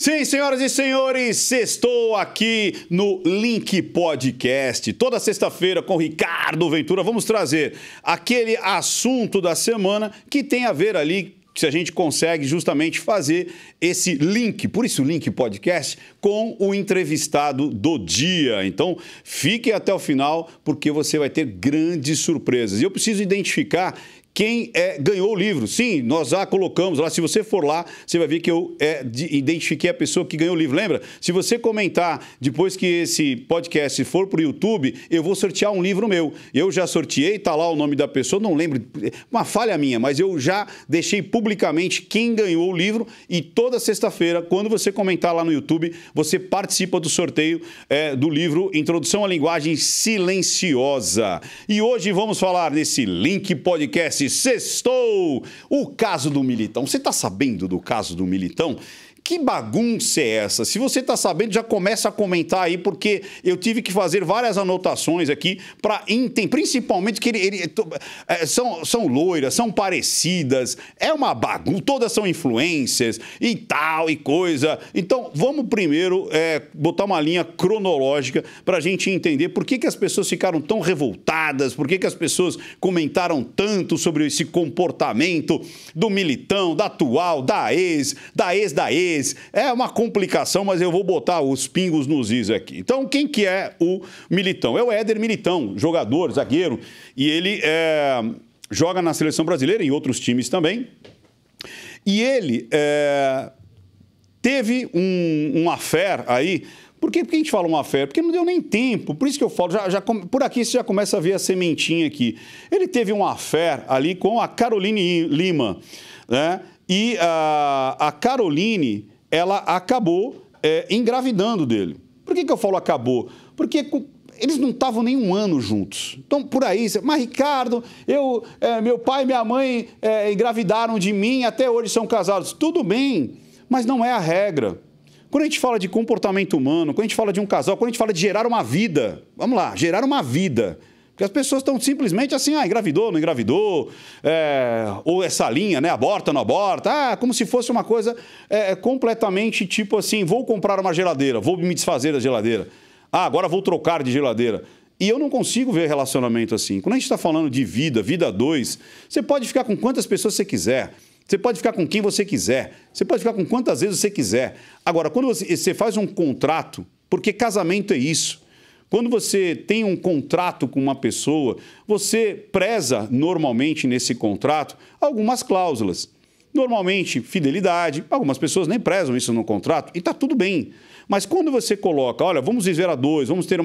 Sim, senhoras e senhores, estou aqui no Link Podcast. Toda sexta-feira com Ricardo Ventura vamos trazer aquele assunto da semana que tem a ver ali, se a gente consegue justamente fazer esse link, por isso Link Podcast, com o entrevistado do dia. Então, fique até o final porque você vai ter grandes surpresas. E eu preciso identificar quem ganhou o livro. Sim, nós já colocamos lá. Se você for lá, você vai ver que eu identifiquei a pessoa que ganhou o livro. Lembra? Se você comentar depois que esse podcast for para o YouTube, eu vou sortear um livro meu. Eu já sorteei, tá lá o nome da pessoa, não lembro, uma falha minha, mas eu já deixei publicamente quem ganhou o livro e toda sexta-feira, quando você comentar lá no YouTube, você participa do sorteio do livro Introdução à Linguagem Silenciosa. E hoje vamos falar nesse Link Podcast. Sextou! O caso do Militão. Você está sabendo do caso do Militão? Que bagunça é essa? Se você está sabendo, já começa a comentar aí, porque eu tive que fazer várias anotações aqui para entender, principalmente que são loiras, são parecidas, é uma bagunça, todas são influências e tal e coisa. Então, vamos primeiro botar uma linha cronológica para a gente entender por que as pessoas ficaram tão revoltadas, por que as pessoas comentaram tanto sobre esse comportamento do Militão, da atual, da ex. É uma complicação, mas eu vou botar os pingos nos is aqui. Então, quem que é o Militão? É o Éder Militão, jogador, zagueiro, e ele joga na Seleção Brasileira e em outros times também. E ele teve um affair aí. Por que a gente fala um affair? Porque não deu nem tempo, por isso que eu falo, por aqui você já começa a ver a sementinha aqui. Ele teve um affair ali com a Caroline Lima, né? E a Caroline, ela acabou engravidando dele. Por que eu falo acabou? Porque eles não estavam nem um ano juntos. Então, por aí, mas Ricardo, meu pai e minha mãe engravidaram de mim, até hoje são casados. Tudo bem, mas não é a regra. Quando a gente fala de comportamento humano, quando a gente fala de um casal, quando a gente fala de gerar uma vida, vamos lá, gerar uma vida. Porque as pessoas estão simplesmente assim, engravidou, não engravidou, ou essa linha, né, aborta, não aborta, como se fosse uma coisa completamente tipo assim, vou comprar uma geladeira, vou me desfazer da geladeira, agora vou trocar de geladeira. E eu não consigo ver relacionamento assim. Quando a gente está falando de vida, vida dois, você pode ficar com quantas pessoas você quiser, você pode ficar com quem você quiser, você pode ficar com quantas vezes você quiser. Agora, quando você faz um contrato, porque casamento é isso, quando você tem um contrato com uma pessoa, você preza normalmente nesse contrato algumas cláusulas. Normalmente, fidelidade, algumas pessoas nem prezam isso no contrato e está tudo bem. Mas quando você coloca, olha, vamos viver a dois, vamos ter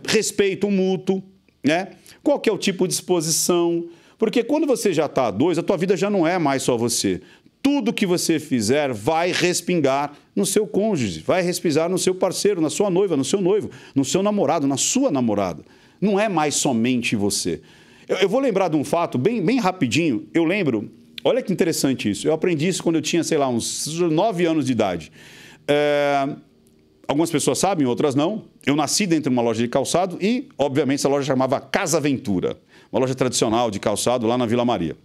respeito mútuo, né? Qual que é o tipo de exposição? Porque quando você já está a dois, a tua vida já não é mais só você. Tudo que você fizer vai respingar no seu cônjuge, vai respingar no seu parceiro, na sua noiva, no seu noivo, no seu namorado, na sua namorada. Não é mais somente você. Eu vou lembrar de um fato bem rapidinho. Eu lembro, olha que interessante isso. Eu aprendi isso quando eu tinha, sei lá, uns 9 anos de idade. Algumas pessoas sabem, outras não. Eu nasci dentro de uma loja de calçado e, obviamente, essa loja chamava Casa Ventura, uma loja tradicional de calçado lá na Vila Maria.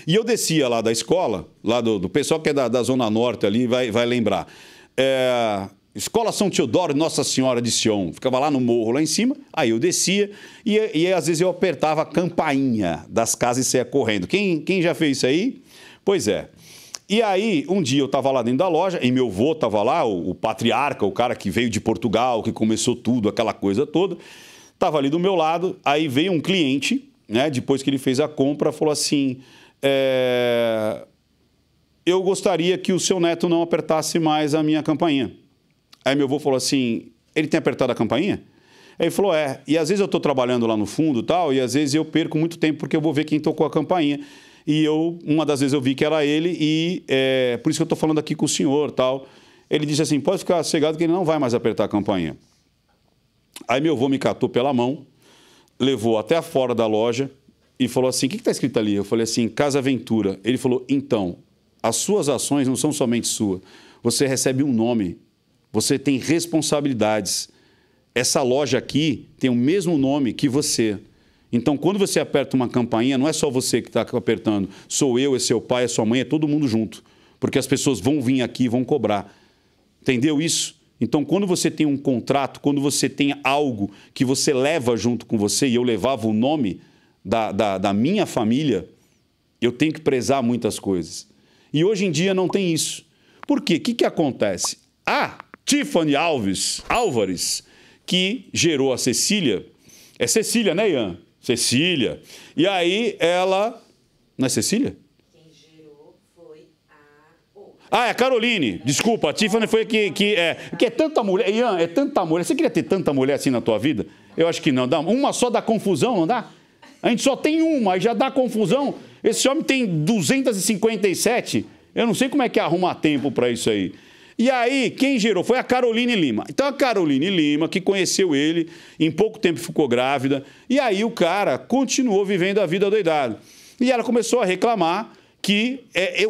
E eu descia lá da escola, lá do pessoal que é da Zona Norte ali, vai lembrar. Escola São Teodoro Nossa Senhora de Sião. Ficava lá no morro, lá em cima. Aí eu descia e às vezes eu apertava a campainha das casas e saia correndo. Quem já fez isso aí? Pois é. E aí, um dia eu estava lá dentro da loja e meu avô estava lá, o patriarca, o cara que veio de Portugal, que começou tudo, aquela coisa toda. Estava ali do meu lado, aí veio um cliente, né, depois que ele fez a compra, falou assim... eu gostaria que o seu neto não apertasse mais a minha campainha. Aí meu avô falou assim, ele tem apertado a campainha? Aí ele falou, e às vezes eu estou trabalhando lá no fundo e tal, e às vezes eu perco muito tempo porque eu vou ver quem tocou a campainha. E uma das vezes eu vi que era ele e por isso que eu estou falando aqui com o senhor tal. Ele disse assim, pode ficar sossegado que ele não vai mais apertar a campainha. Aí meu avô me catou pela mão, levou até fora da loja, e falou assim, o que está escrito ali? Eu falei assim, Casa Ventura. Ele falou, então, as suas ações não são somente suas. Você recebe um nome, você tem responsabilidades. Essa loja aqui tem o mesmo nome que você. Então, quando você aperta uma campainha, não é só você que está apertando. Sou eu, é seu pai, é sua mãe, é todo mundo junto. porque as pessoas vão vir aqui e vão cobrar. Entendeu isso? Então, quando você tem um contrato, quando você tem algo que você leva junto com você, e eu levava o nome da minha família, eu tenho que prezar muitas coisas. E hoje em dia não tem isso. Por quê? O que acontece? A Tiffany Álvares, que gerou a Cecília, é Cecília, né, Ian? Cecília. E aí ela... Não é Cecília? Quem gerou foi a... Ah, é a Caroline. Desculpa, a Tiffany foi que é tanta mulher. Ian, é tanta mulher. Você queria ter tanta mulher assim na tua vida? Eu acho que não. Uma só dá confusão, não dá? A gente só tem uma, aí já dá confusão. Esse homem tem 257. Eu não sei como é que arruma tempo para isso aí. E aí, quem gerou foi a Caroline Lima. Então, a Caroline Lima, que conheceu ele, em pouco tempo ficou grávida, e aí o cara continuou vivendo a vida doidado. E ela começou a reclamar que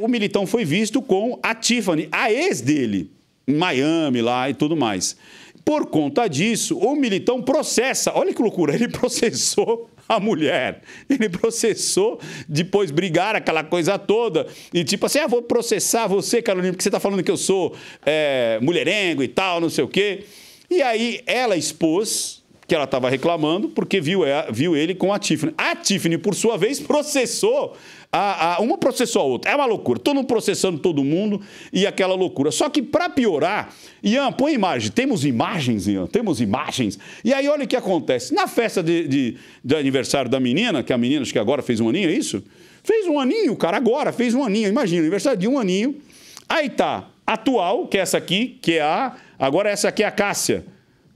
o Militão foi visto com a Tiffany, a ex dele, em Miami lá e tudo mais. Por conta disso, o Militão processa. Olha que loucura, ele processou a mulher. Ele processou, depois brigaram aquela coisa toda. E tipo assim, vou processar você, Carolina, porque você está falando que eu sou mulherengo e tal, não sei o quê. E aí ela expôs que ela estava reclamando porque viu ele com a Tiffany. A Tiffany, por sua vez, processou. Uma processou a outra. É uma loucura. Todo mundo processando todo mundo e aquela loucura. Só que, para piorar, Ian, põe imagem. Temos imagens, Ian? Temos imagens. E aí, olha o que acontece. Na festa de aniversário da menina, que a menina, acho que agora fez um aninho, é isso? Fez um aninho, cara, agora fez um aninho. Imagina, aniversário de um aninho. Aí tá a atual, que é essa aqui, que é agora essa aqui é a Cássia.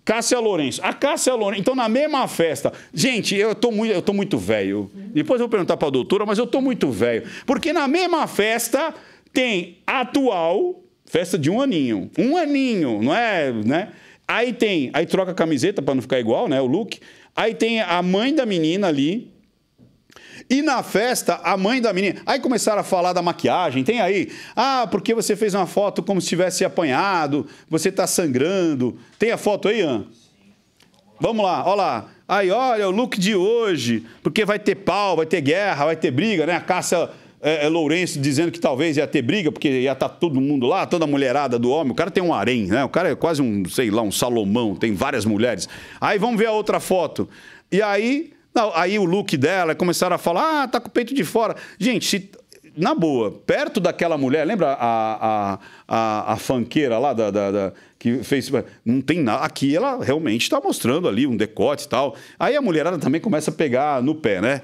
Cássia Lourenço. A Cássia Lourenço. Então, na mesma festa... Gente, eu tô muito velho. Depois eu vou perguntar para a doutora, mas eu tô muito velho. Porque na mesma festa tem a atual, festa de um aninho. Um aninho, não é? Né? Aí troca a camiseta para não ficar igual, né? O look. Aí tem a mãe da menina ali. E na festa, a mãe da menina... Aí começaram a falar da maquiagem. Tem aí... porque você fez uma foto como se tivesse apanhado, você está sangrando. Tem a foto aí, Ian? Vamos lá, olha lá. Aí, olha, o look de hoje, porque vai ter pau, vai ter guerra, vai ter briga, né? A Cássia Lourenço dizendo que talvez ia ter briga, porque ia estar todo mundo lá, toda a mulherada do homem. O cara tem um harém, né? O cara é quase um, sei lá, um Salomão, tem várias mulheres. Aí vamos ver a outra foto. E aí... Não, aí o look dela, começaram a falar, tá com o peito de fora. Gente, na boa, perto daquela mulher, lembra a funkeira lá que fez... Não tem nada. Aqui ela realmente está mostrando ali um decote e tal. Aí a mulherada também começa a pegar no pé, né?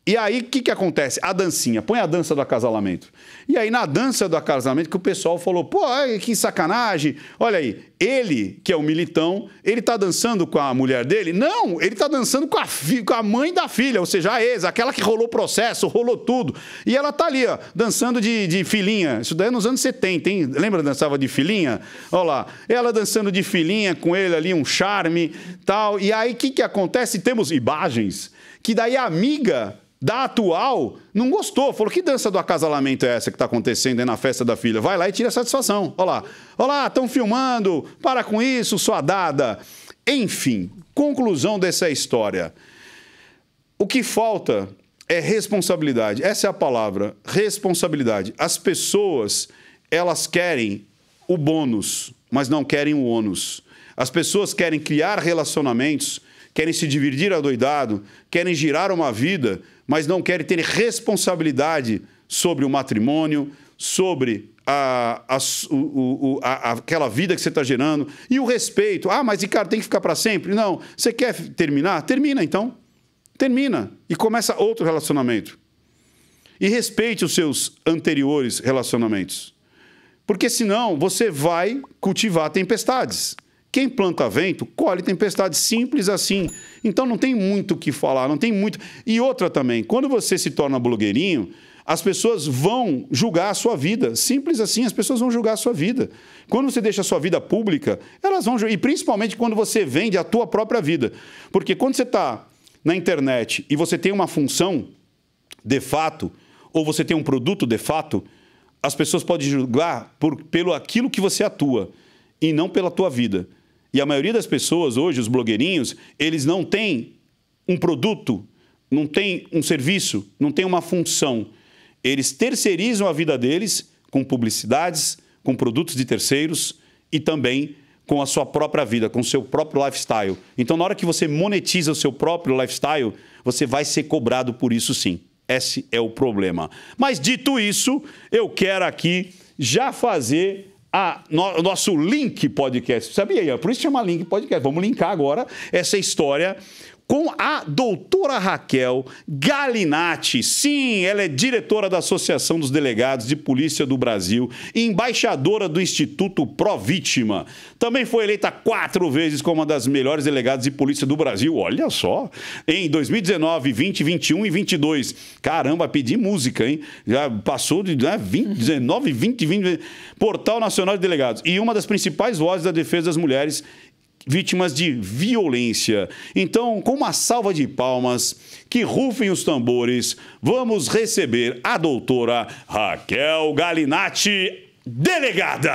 E aí, o que acontece? A dancinha. Põe a dança do acasalamento. E aí, na dança do acasalamento, que o pessoal falou, pô, que sacanagem. Olha aí, ele, que é o Militão, ele tá dançando com a mulher dele? Não, ele tá dançando com a mãe da filha, ou seja, a ex, aquela que rolou o processo, rolou tudo. E ela tá ali, ó, dançando de filhinha. Isso daí é nos anos 70, hein? Lembra, dançava de filhinha? Olha lá, ela dançando de filhinha com ele ali, um charme, tal. E aí, o que acontece? Temos imagens que daí a amiga da atual não gostou, falou, que dança do acasalamento é essa que está acontecendo aí na festa da filha? Vai lá e tira a satisfação. Olha lá, estão filmando, para com isso, sua dada. Enfim, conclusão dessa história. O que falta é responsabilidade. Essa é a palavra, responsabilidade. As pessoas, elas querem o bônus, mas não querem o ônus. As pessoas querem criar relacionamentos, querem se dividir adoidado, querem girar uma vida, mas não querem ter responsabilidade sobre o matrimônio, sobre aquela vida que você está gerando, e o respeito. Mas, Ricardo, tem que ficar para sempre? Não. Você quer terminar? Termina, então. Termina e começa outro relacionamento. E respeite os seus anteriores relacionamentos. Porque, senão, você vai cultivar tempestades. Quem planta vento, colhe tempestade, simples assim. Então não tem muito o que falar, não tem muito... E outra também, quando você se torna blogueirinho, as pessoas vão julgar a sua vida. Simples assim, as pessoas vão julgar a sua vida. Quando você deixa a sua vida pública, elas vão julgar. E principalmente quando você vende a tua própria vida. Porque quando você está na internet e você tem uma função de fato, ou você tem um produto de fato, as pessoas podem julgar pelo aquilo que você atua e não pela tua vida. E a maioria das pessoas hoje, os blogueirinhos, eles não têm um produto, não têm um serviço, não têm uma função. Eles terceirizam a vida deles com publicidades, com produtos de terceiros e também com a sua própria vida, com o seu próprio lifestyle. Então, na hora que você monetiza o seu próprio lifestyle, você vai ser cobrado por isso sim. Esse é o problema. Mas, dito isso, eu quero aqui já fazer o nosso link podcast. Sabia, Ian? Por isso chama link podcast. Vamos linkar agora essa história com a doutora Raquel Galinatti. Sim, ela é diretora da Associação dos Delegados de Polícia do Brasil e embaixadora do Instituto Pró-Vítima. Também foi eleita 4 vezes como uma das melhores delegadas de polícia do Brasil. Olha só, em 2019, 20, 21 e 22. Caramba, pedi música, hein? Já passou de 19, 20, 20. Portal Nacional de Delegados. E uma das principais vozes da defesa das mulheres vítimas de violência. Então, com uma salva de palmas, que rufem os tambores, vamos receber a doutora Raquel Galinatti, delegada.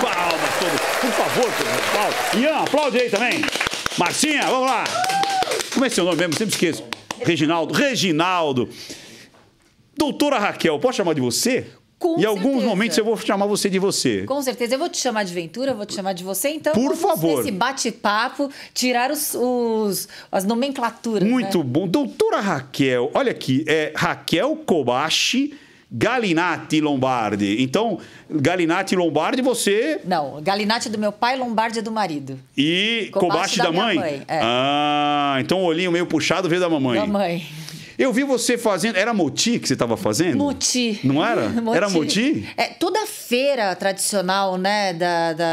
Palmas todos, por favor, aplausos. Ian, aplaude aí também. Marcinha, vamos lá. Como é seu nome mesmo? Sempre esqueço. Reginaldo. Doutora Raquel, posso chamar de você? Em alguns momentos eu vou chamar você de você. Com certeza. Eu vou te chamar de Ventura, eu vou te chamar de você. Então, por favor, nesse bate-papo, tirar as nomenclaturas. Muito bom. Doutora Raquel, olha aqui, é Raquel Kobashi Galinatti Lombardi. Então, Galinatti Lombardi, você... Não, Galinatti é do meu pai, Lombardi é do marido. E Kobashi da mãe? É. Ah, então o olhinho meio puxado veio da mamãe. Da mãe. Eu vi você fazendo... Era moti que você estava fazendo? Moti. Não era? Moti. Era moti? É, toda feira tradicional, né,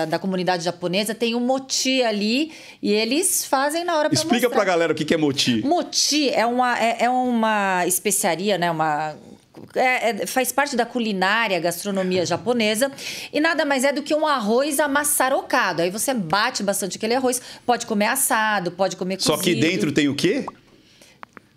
da comunidade japonesa tem um moti ali e eles fazem na hora para mostrar. Explica pra galera o que é moti. Moti é uma especiaria, né, faz parte da culinária, gastronomia japonesa e nada mais é do que um arroz amassarocado. Aí você bate bastante aquele arroz, pode comer assado, pode comer cozido. Só que dentro tem o quê?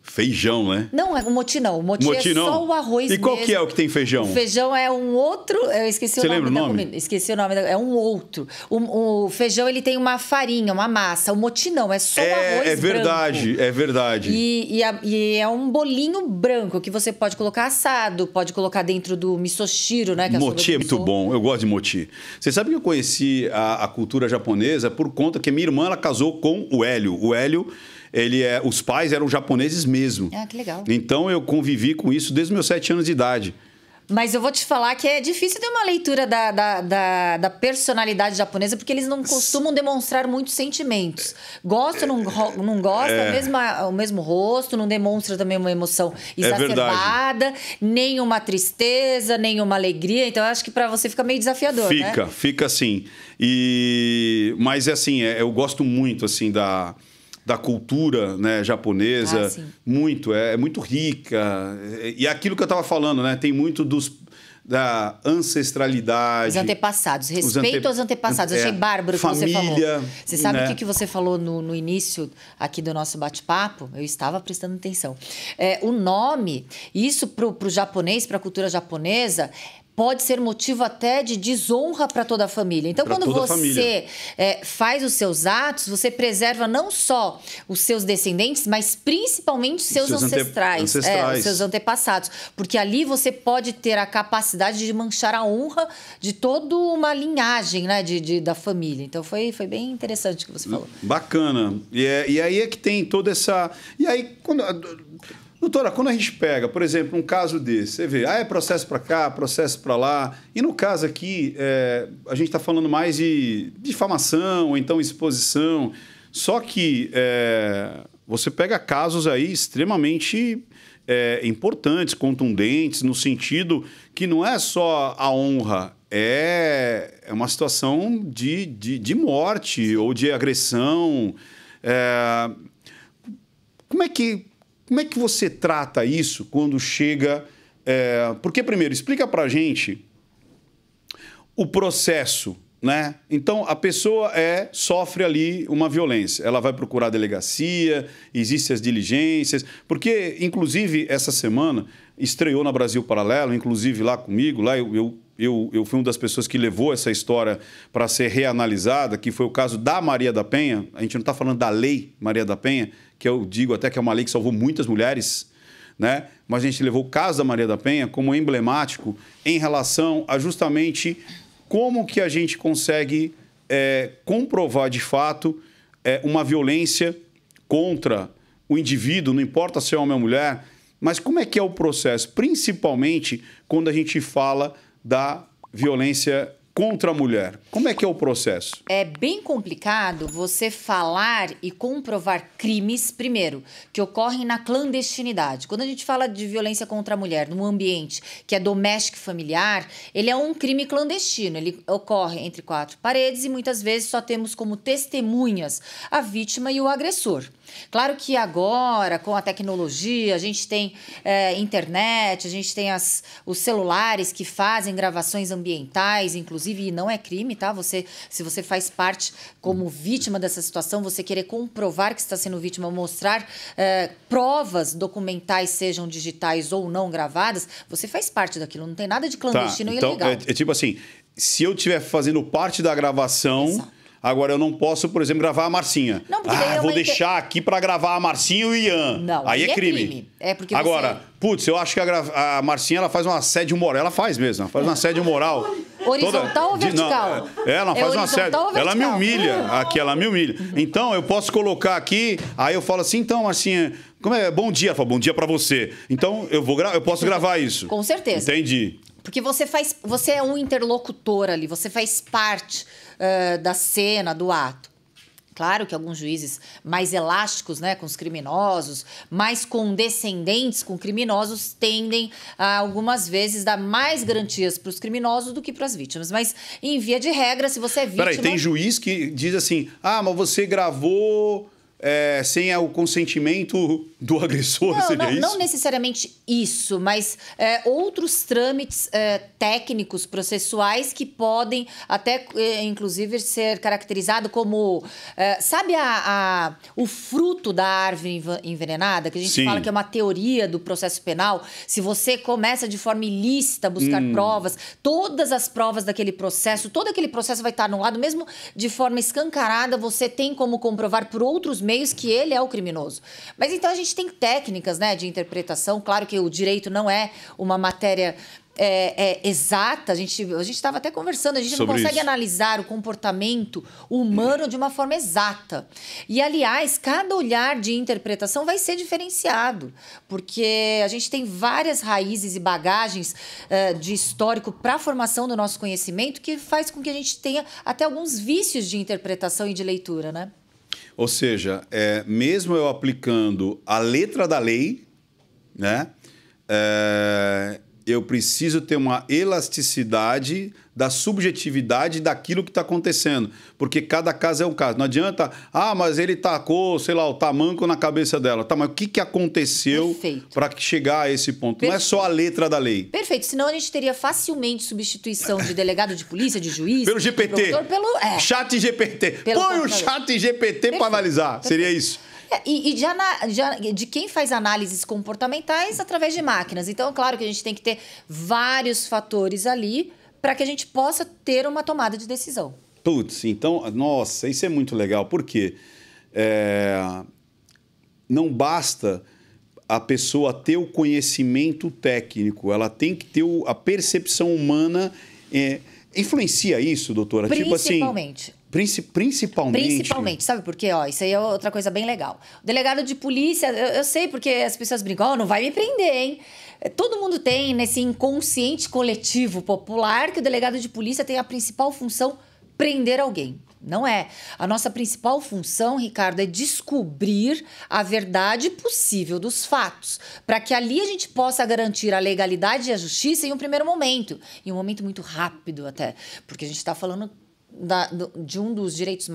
Feijão, né? Não, o moti não. O moti é não? só o arroz mesmo. E qual que é o que tem feijão? O feijão é um outro... Eu esqueci Você o nome lembra o da nome? comida. Esqueci o nome. É um outro. O feijão, ele tem uma farinha, uma massa. O moti não, é só o arroz É verdade, branco. é verdade. E é um bolinho branco que você pode colocar assado, pode colocar dentro do misoshiro, né? Que Moti é muito bom, eu gosto de moti. Você sabe que eu conheci a cultura japonesa por conta que minha irmã ela casou com o Hélio. O Hélio... os pais eram japoneses mesmo. Ah, que legal. Então eu convivi com isso desde os meus 7 anos de idade. Mas eu vou te falar que é difícil ter uma leitura da personalidade japonesa, porque eles não costumam demonstrar muitos sentimentos. Gosta, não gosta, o mesmo rosto, não demonstra também uma emoção exacerbada, nem uma tristeza, nem uma alegria. Então, eu acho que para você fica meio desafiador, né? Fica assim. Mas, assim, eu gosto muito, assim, da cultura, né, japonesa, muito, é muito rica. E aquilo que eu estava falando, né, tem muito da ancestralidade. Os antepassados, respeito aos antepassados. Eu achei bárbaro o que você falou. Você sabe o que você falou no início aqui do nosso bate-papo? Eu estava prestando atenção. O nome, isso para o japonês, para a cultura japonesa, pode ser motivo até de desonra para toda a família. Então, quando você faz os seus atos, você preserva não só os seus descendentes, mas principalmente os seus ancestrais. Os seus antepassados. Porque ali você pode ter a capacidade de manchar a honra de toda uma linhagem, né, da família. Então, foi bem interessante o que você falou. Bacana. E aí é que tem toda essa... E aí, doutora, quando a gente pega, por exemplo, um caso desse, você vê, é processo para cá, processo para lá, e no caso aqui, a gente está falando mais de difamação, ou então exposição, só que você pega casos aí extremamente importantes, contundentes, no sentido que não é só a honra, é uma situação de morte ou de agressão. Como é que você trata isso quando chega... Porque, primeiro, explica pra gente o processo, né? Então, a pessoa sofre ali uma violência. Ela vai procurar a delegacia, existem as diligências. Porque, inclusive, essa semana, estreou na Brasil Paralelo, inclusive lá comigo, lá eu fui uma das pessoas que levou essa história para ser reanalisada, que foi o caso da Maria da Penha. A gente não está falando da lei Maria da Penha, que eu digo até que é uma lei que salvou muitas mulheres, né? Mas a gente levou o caso da Maria da Penha como emblemático em relação a justamente como que a gente consegue comprovar de fato uma violência contra o indivíduo, não importa se é homem ou mulher, mas como é que é o processo, principalmente quando a gente fala da violência contra a mulher. Como é que é o processo? É bem complicado você falar e comprovar crimes, primeiro, que ocorrem na clandestinidade. Quando a gente fala de violência contra a mulher num ambiente que é doméstico e familiar, ele é um crime clandestino. Ele ocorre entre quatro paredes e muitas vezes só temos como testemunhas a vítima e o agressor. Claro que agora, com a tecnologia, a gente tem internet, a gente tem os celulares que fazem gravações ambientais, inclusive não é crime, tá? Se você faz parte como vítima dessa situação, você querer comprovar que está sendo vítima, mostrar provas documentais, sejam digitais ou não gravadas, você faz parte daquilo, não tem nada de clandestino e ilegal. É tipo assim, se eu estiver fazendo parte da gravação... Exato. Agora, eu não posso, por exemplo, gravar a Marcinha. Não, porque vou deixar aqui para gravar a Marcinha e o Ian. Não, aí é crime. É porque agora, putz, eu acho que a Marcinha ela faz um assédio moral. Ela faz mesmo, ela faz um assédio moral. Horizontal ou vertical? Ela faz um assédio. Ela me humilha. Aqui, ela me humilha. Então, eu posso colocar aqui, aí eu falo assim, então, Marcinha, como é? Bom dia. Eu falo, bom dia para você. Então, eu posso gravar isso. Com certeza. Entendi. Porque você é um interlocutor ali, você faz parte da cena, do ato. Claro que alguns juízes mais elásticos, né, com os criminosos, mais condescendentes com criminosos, tendem a, algumas vezes, dar mais garantias para os criminosos do que para as vítimas. Mas, em via de regra, se você é vítima... Peraí, tem juiz que diz assim, mas você gravou... sem o consentimento do agressor, seria isso? Não necessariamente isso, mas outros trâmites técnicos, processuais, que podem até, inclusive, ser caracterizados como... sabe o fruto da árvore envenenada? Que a gente fala que é uma teoria do processo penal. Se você começa de forma ilícita a buscar provas, todas as provas daquele processo, todo aquele processo vai estar anulado, mesmo de forma escancarada, você tem como comprovar por outros meios que ele é o criminoso. Mas então a gente tem técnicas, né, de interpretação. Claro que o direito não é uma matéria exata. A gente estava até conversando, a gente não consegue analisar o comportamento humano de uma forma exata. E, aliás, cada olhar de interpretação vai ser diferenciado, porque a gente tem várias raízes e bagagens de histórico para a formação do nosso conhecimento, que faz com que a gente tenha até alguns vícios de interpretação e de leitura, né? Ou seja, mesmo eu aplicando a letra da lei, né, eu preciso ter uma elasticidade da subjetividade daquilo que está acontecendo. Porque cada caso é um caso. Não adianta, mas ele tacou, sei lá, o tamanco na cabeça dela. Tá, mas o que aconteceu para chegar a esse ponto? Perfeito. Não é só a letra da lei. Perfeito. Senão a gente teria facilmente substituição de delegado de polícia, de juiz... Pelo GPT. Chat GPT. Põe o chat GPT para analisar. Perfeito. Seria isso. E de quem faz análises comportamentais através de máquinas. Então, claro que a gente tem que ter vários fatores ali para que a gente possa ter uma tomada de decisão. Putz, então, nossa, isso é muito legal. Por quê? Não basta a pessoa ter o conhecimento técnico, ela tem que ter a percepção humana. Influencia isso, doutora? Principalmente. Tipo assim, Principalmente. Sabe por quê? Isso aí é outra coisa bem legal. O delegado de polícia, eu sei porque as pessoas brincam, não vai me prender, hein? Todo mundo tem nesse inconsciente coletivo popular que o delegado de polícia tem a principal função prender alguém. Não é. A nossa principal função, Ricardo, é descobrir a verdade possível dos fatos, para que ali a gente possa garantir a legalidade e a justiça em um primeiro momento, em um momento muito rápido até, porque a gente está falando de um dos direitos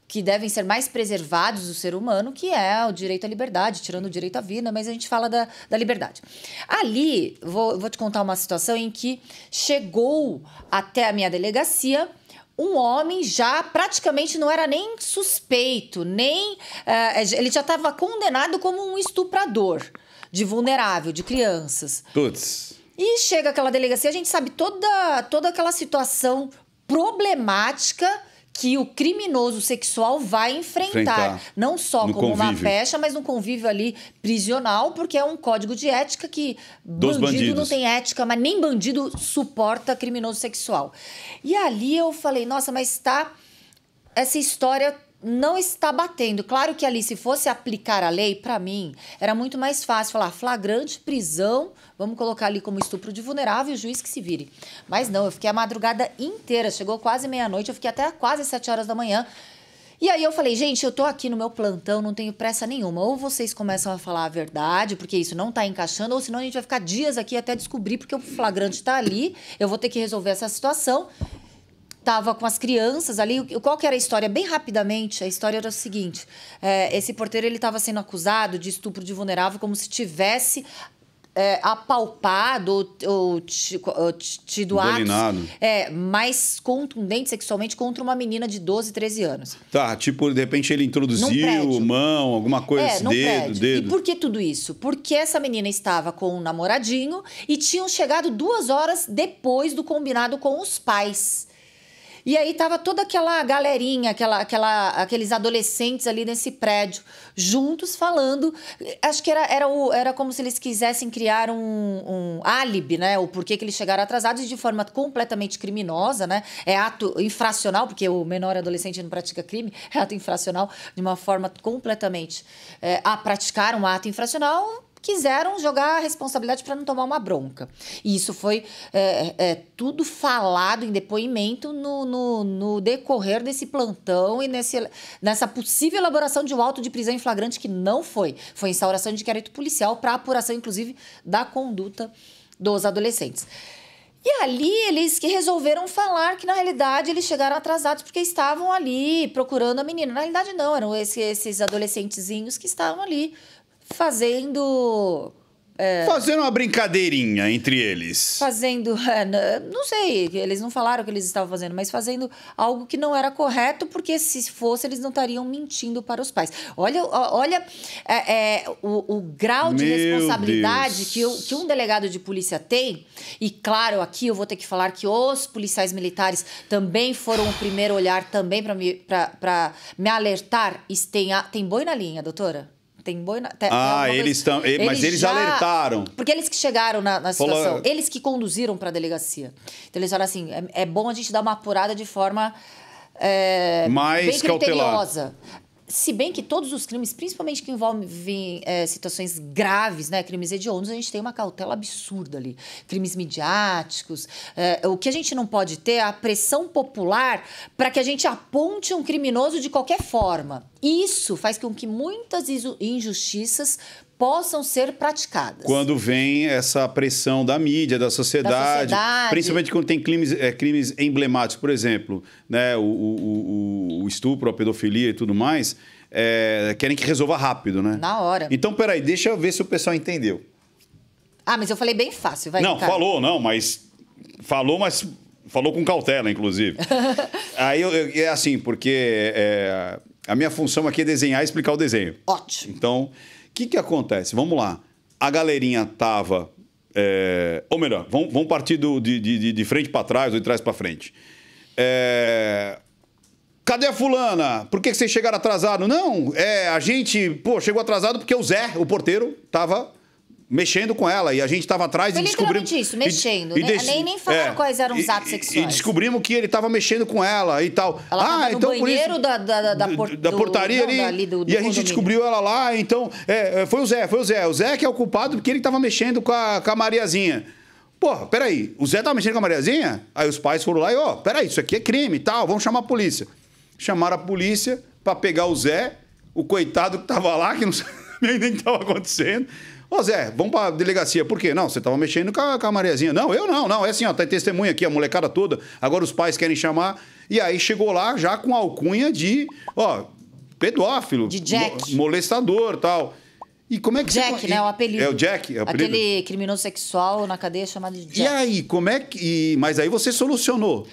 que devem ser mais preservados do ser humano, que é o direito à liberdade, tirando o direito à vida, mas a gente fala da liberdade. Ali, vou te contar uma situação em que chegou até a minha delegacia um homem já praticamente não era nem suspeito, ele já estava condenado como um estuprador de vulnerável, de crianças. Putz. E chega aquela delegacia, a gente sabe toda aquela situação problemática que o criminoso sexual vai enfrentar. Não só como uma pecha, mas no convívio ali prisional, porque é um código de ética que bandido não tem ética, mas nem bandido suporta criminoso sexual. E ali eu falei, nossa, mas essa história não está batendo. Claro que ali, se fosse aplicar a lei, para mim, era muito mais fácil falar flagrante, prisão, vamos colocar ali como estupro de vulnerável, o juiz que se vire. Mas não, eu fiquei a madrugada inteira, chegou quase meia-noite, eu fiquei até quase 7 horas da manhã. E aí eu falei, gente, eu tô aqui no meu plantão, não tenho pressa nenhuma. Ou vocês começam a falar a verdade, porque isso não tá encaixando, ou senão a gente vai ficar dias aqui até descobrir, porque o flagrante tá ali, eu vou ter que resolver essa situação. Tava com as crianças ali. Qual que era a história? Bem rapidamente, a história era o seguinte. Esse porteiro, ele estava sendo acusado de estupro de vulnerável, como se tivesse apalpado ou tido atos mais contundentes sexualmente contra uma menina de 12, 13 anos. Tá, tipo, de repente ele introduziu mão, alguma coisa assim, dedo. E por que tudo isso? Porque essa menina estava com um namoradinho e tinham chegado 2 horas depois do combinado com os pais. E aí tava toda aquela galerinha, aqueles adolescentes ali nesse prédio, juntos falando. Acho que era como se eles quisessem criar um álibi, né? O porquê que eles chegaram atrasados de forma completamente criminosa, né? É ato infracional, porque o menor adolescente não pratica crime, é ato infracional, de uma forma completamente a praticar um ato infracional. Quiseram jogar a responsabilidade para não tomar uma bronca. E isso foi tudo falado em depoimento no decorrer desse plantão e nessa possível elaboração de um auto de prisão em flagrante que não foi. Foi instauração de inquérito policial para apuração, inclusive, da conduta dos adolescentes. E ali eles que resolveram falar que, na realidade, eles chegaram atrasados porque estavam ali procurando a menina. Na realidade, não, eram esses adolescentezinhos que estavam ali fazendo uma brincadeirinha entre eles. Não sei, eles não falaram o que eles estavam fazendo, mas fazendo algo que não era correto, porque se fosse, eles não estariam mentindo para os pais. Olha o grau de responsabilidade que um delegado de polícia tem. E, claro, aqui eu vou ter que falar que os policiais militares também foram o primeiro olhar também para me alertar. Tem boi na linha, doutora? Tem boi na... eles estão... Mas eles alertaram. Porque eles que chegaram na situação, eles que conduziram para a delegacia. Então, eles falaram assim, é bom a gente dar uma apurada de forma mais bem criteriosa. Se bem que todos os crimes, principalmente que envolvem situações graves, né, crimes hediondos, a gente tem uma cautela absurda ali. Crimes midiáticos. O que a gente não pode ter é a pressão popular para que a gente aponte um criminoso de qualquer forma. Isso faz com que muitas injustiças possam ser praticadas. Quando vem essa pressão da mídia, da sociedade. Principalmente quando tem crimes emblemáticos, por exemplo, né, o estupro, a pedofilia e tudo mais, querem que resolva rápido, né? Na hora. Então, peraí, deixa eu ver se o pessoal entendeu. Mas eu falei bem fácil, vai. Não, mas falou com cautela, inclusive. Aí, é assim, porque a minha função aqui é desenhar e explicar o desenho. Ótimo. Então... O que acontece? Vamos lá. A galerinha tava... ou melhor, vamos partir de frente para trás ou de trás para frente. Cadê a fulana? Por que vocês chegaram atrasados? Não, a gente chegou atrasado porque o Zé, o porteiro, estava mexendo com ela e a gente estava atrás e descobrimos... isso, mexendo. Nem falaram quais eram os atos sexuais. E descobrimos que ele estava mexendo com ela e tal. Ela estava no banheiro da portaria ali. E a gente descobriu ela lá, então... Foi o Zé. O Zé que é o culpado porque ele estava mexendo com a Mariazinha. Porra, peraí. O Zé estava mexendo com a Mariazinha? Aí os pais foram lá e, peraí, isso aqui é crime e tal, vamos chamar a polícia. Chamaram a polícia para pegar o Zé, o coitado que estava lá, que não sabia nem o que estava acontecendo. Ô Zé, vamos pra delegacia. Por quê? Não, você tava mexendo com a Mariazinha. Não, eu não. É assim, tá em testemunha aqui, a molecada toda. Agora os pais querem chamar. E aí chegou lá já com a alcunha de, pedófilo. De Jack. Molestador e tal. E como é que Jack, né? O apelido. É o Jack? É o apelido? Aquele criminoso sexual na cadeia chamado de Jack. E aí, como é que... Mas aí você solucionou.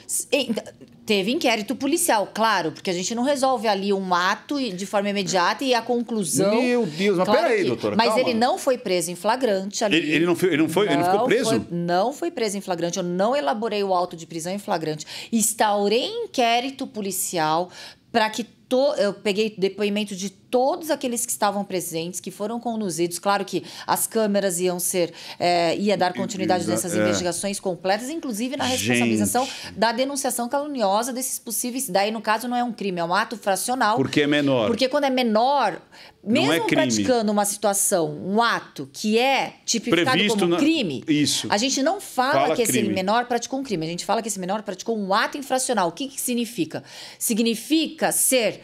Teve inquérito policial, claro, porque a gente não resolve ali um ato de forma imediata e a conclusão... Meu Deus, mas claro peraí, doutora, mas calma. ele não foi preso em flagrante ali. Ele não ficou preso? Não foi preso em flagrante, eu não elaborei o auto de prisão em flagrante. Instaurei inquérito policial para que... Eu peguei depoimento de todos aqueles que estavam presentes, que foram conduzidos. Claro que as câmeras iam ser... ia dar continuidade dessas investigações completas, inclusive na responsabilização da denunciação caluniosa desses possíveis... Daí, no caso, não é um crime, é um ato fracional. Porque é menor. Porque quando é menor, mesmo crime. praticando uma situação, um ato que é tipificado previsto como crime, isso. A gente não fala que esse crime. menor praticou um crime. A gente fala que esse menor praticou um ato infracional. O que significa? Significa ser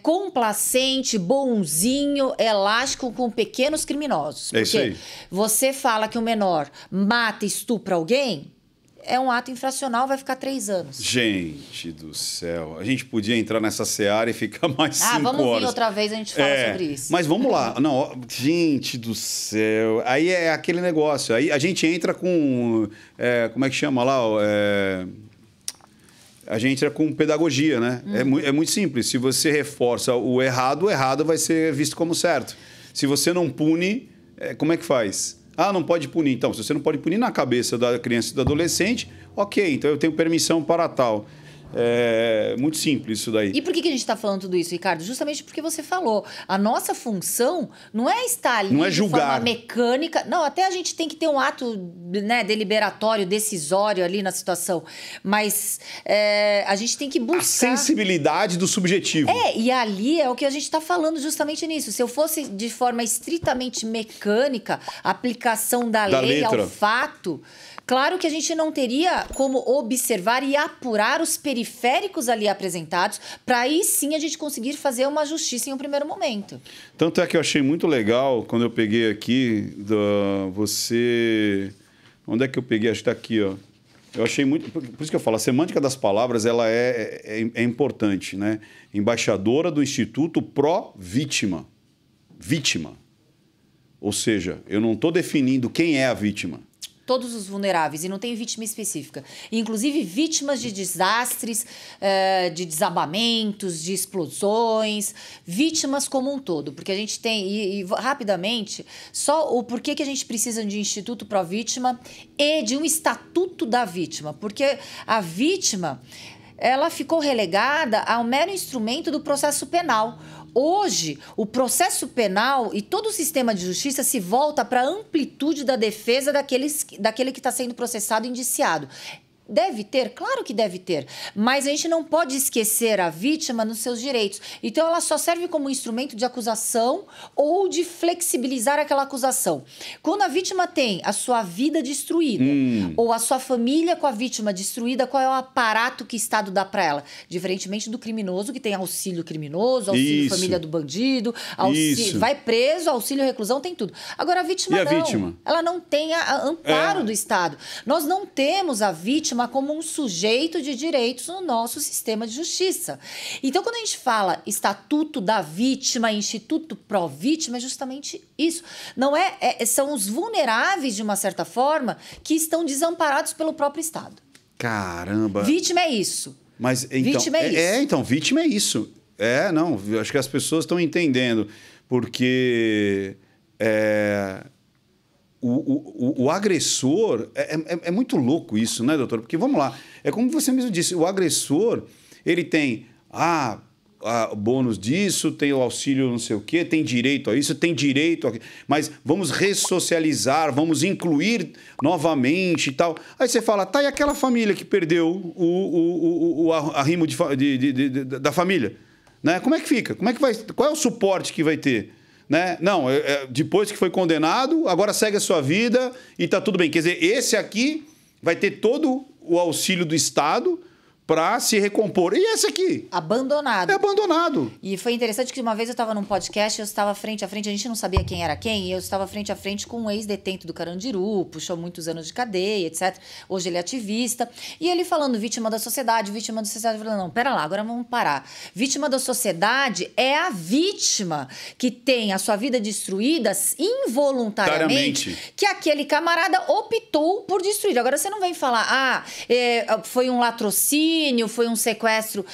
complacente, bonzinho, elástico com pequenos criminosos. É isso aí. Você fala que o menor mata e estupra alguém, é um ato infracional, vai ficar 3 anos. Gente do céu. A gente podia entrar nessa seara e ficar mais 5 horas. Vamos vir outra vez, a gente fala sobre isso. Mas vamos lá. Não, gente do céu. Aí é aquele negócio. Aí a gente entra com... como é que chama lá? A gente entra com pedagogia, né? É muito simples. Se você reforça o errado vai ser visto como certo. Se você não pune, como é que faz? Não pode punir. Então, se você não pode punir na cabeça da criança e do adolescente, ok, então eu tenho permissão para tal. É muito simples isso daí. E por que a gente está falando tudo isso, Ricardo? Justamente porque você falou. A nossa função não é estar ali não é de julgar. forma mecânica. Não, até a gente tem que ter um ato, né, deliberatório, decisório ali na situação. Mas a gente tem que buscar... A sensibilidade do subjetivo. E ali é o que a gente está falando justamente nisso. Se eu fosse de forma estritamente mecânica, aplicação da lei letra. ao fato... Claro que a gente não teria como observar e apurar os periféricos ali apresentados, para aí sim a gente conseguir fazer uma justiça em um primeiro momento. Tanto é que eu achei muito legal quando eu peguei aqui, você... Onde é que eu peguei? Acho que está aqui, ó. Eu achei muito... Por isso que eu falo, a semântica das palavras ela é importante, né? Embaixadora do Instituto Pró-Vítima. Vítima. Ou seja, eu não estou definindo quem é a vítima. Todos os vulneráveis, e não tem vítima específica. Inclusive vítimas de desastres, de desabamentos, de explosões, vítimas como um todo. Porque a gente tem, e rapidamente, só o porquê que a gente precisa de Instituto Pró-Vítima e de um Estatuto da Vítima. Porque a vítima, ela ficou relegada ao mero instrumento do processo penal. Hoje, o processo penal e todo o sistema de justiça se volta para a amplitude da defesa daquele que está sendo processado e indiciado. Deve ter? Claro que deve ter. Mas a gente não pode esquecer a vítima nos seus direitos. Então, ela só serve como instrumento de acusação ou de flexibilizar aquela acusação. Quando a vítima tem a sua vida destruída ou a sua família com a vítima destruída, qual é o aparato que o Estado dá para ela? Diferentemente do criminoso, que tem auxílio criminoso, auxílio família do bandido, vai preso, auxílio reclusão, tem tudo. Agora, a vítima não. Vítima? Ela não tem amparo do Estado. Nós não temos a vítima como um sujeito de direitos no nosso sistema de justiça. Então, quando a gente fala Estatuto da Vítima, Instituto Pró-Vítima, é justamente isso. Não são os vulneráveis, de uma certa forma, que estão desamparados pelo próprio Estado. Caramba! Vítima é isso. Mas, então, vítima é isso. Então, vítima é isso. Não, acho que as pessoas estão entendendo, porque... O agressor... É muito louco isso, né, doutor? Porque, vamos lá, é como você mesmo disse, o agressor, ele tem bônus disso, tem o auxílio não sei o quê, tem direito a isso, tem direito a... Mas vamos ressocializar, vamos incluir novamente e tal. Aí você fala, e aquela família que perdeu o arrimo da família? Né? Como é que fica? Como é que vai... Qual é o suporte que vai ter? Né? Não, depois que foi condenado, agora segue a sua vida e está tudo bem. Quer dizer, esse aqui vai ter todo o auxílio do Estado para se recompor. E esse aqui? Abandonado. É abandonado. E foi interessante que uma vez eu estava num podcast, eu estava frente a frente, a gente não sabia quem era quem, e eu estava frente a frente com um ex-detento do Carandiru, puxou muitos anos de cadeia, etc. Hoje ele é ativista. E ele falando vítima da sociedade, falando, não, pera lá, agora vamos parar. Vítima da sociedade é a vítima que tem a sua vida destruída involuntariamente, que aquele camarada optou por destruir. Agora você não vem falar, foi um latrocínio, latrocínio, foi um sequestro,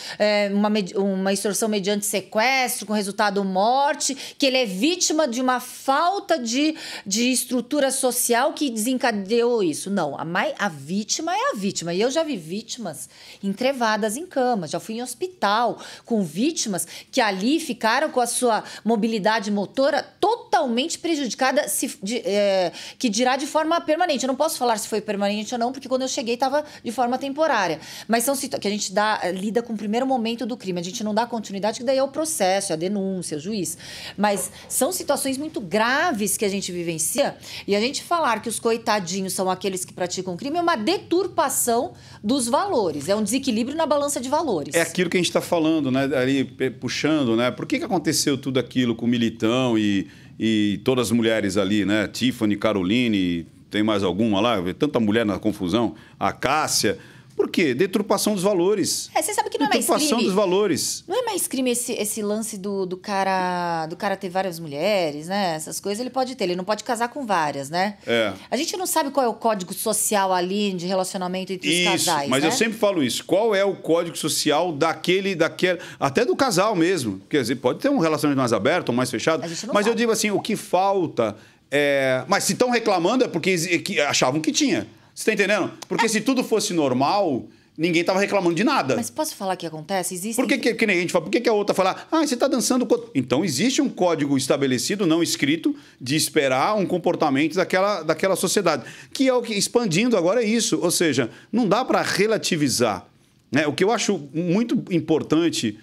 uma extorsão mediante sequestro, com resultado morte, que ele é vítima de uma falta de estrutura social que desencadeou isso. Não, a vítima é a vítima. E eu já vi vítimas entrevadas em cama, já fui em hospital com vítimas que ali ficaram com a sua mobilidade motora totalmente prejudicada, que dirá de forma permanente. Eu não posso falar se foi permanente ou não, porque quando eu cheguei estava de forma temporária. Mas são situações que a gente lida com o primeiro momento do crime. A gente não dá continuidade, que daí é o processo, é a denúncia, o juiz. Mas são situações muito graves que a gente vivencia, e a gente falar que os coitadinhos são aqueles que praticam crime é uma deturpação dos valores, é um desequilíbrio na balança de valores. É aquilo que a gente está falando, né? Ali puxando, né? Por que aconteceu tudo aquilo com o Militão e todas as mulheres ali, né? Tiffany, Caroline, tem mais alguma lá? Tanta mulher na confusão. A Cássia. Por quê? Deturpação dos valores. Você sabe que não é mais crime. Deturpação dos valores. Não é mais crime esse lance do cara ter várias mulheres, né? Essas coisas ele pode ter. Ele não pode casar com várias, né? A gente não sabe qual é o código social ali de relacionamento entre os casais, mas né? eu sempre falo isso. Qual é o código social daquele... Até do casal mesmo. Quer dizer, pode ter um relacionamento mais aberto ou mais fechado. Mas eu digo assim, o que falta é... Mas se estão reclamando é porque achavam que tinha. Você está entendendo? Porque se tudo fosse normal, ninguém estava reclamando de nada. Mas posso falar o que acontece? Por que nem a gente fala? Por que a outra fala, você está dançando... Então, existe um código estabelecido, não escrito, de esperar um comportamento daquela sociedade. Que é o que, expandindo agora, é isso. Ou seja, não dá para relativizar. Né? O que eu acho muito importante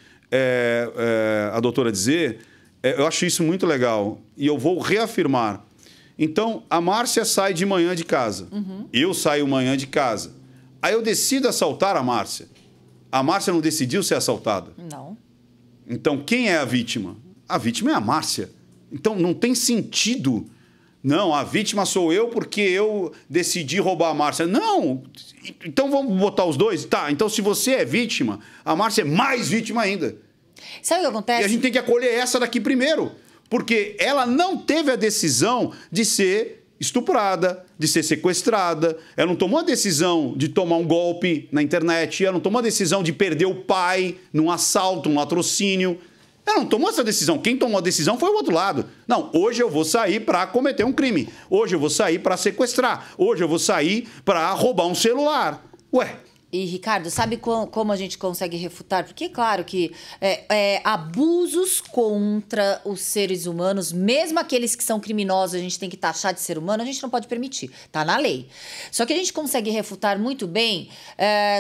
a doutora dizer, eu acho isso muito legal. E eu vou reafirmar. Então, a Márcia sai de manhã de casa. Eu saio manhã de casa. Aí eu decido assaltar a Márcia. A Márcia não decidiu ser assaltada. Não. Então, quem é a vítima? A vítima é a Márcia. Então, não tem sentido. Não, a vítima sou eu porque eu decidi roubar a Márcia. Não! Então, vamos botar os dois? Tá, então se você é vítima, a Márcia é mais vítima ainda. Sabe o que acontece? E a gente tem que acolher essa daqui primeiro. Porque ela não teve a decisão de ser estuprada, de ser sequestrada. Ela não tomou a decisão de tomar um golpe na internet. Ela não tomou a decisão de perder o pai num assalto, num latrocínio. Ela não tomou essa decisão. Quem tomou a decisão foi o outro lado. Não, hoje eu vou sair para cometer um crime. Hoje eu vou sair para sequestrar. Hoje eu vou sair para roubar um celular. Ué... E, Ricardo, sabe como a gente consegue refutar? Porque, claro, que abusos contra os seres humanos, mesmo aqueles que são criminosos, a gente tem que taxar de ser humano, a gente não pode permitir. Tá na lei. Só que a gente consegue refutar muito bem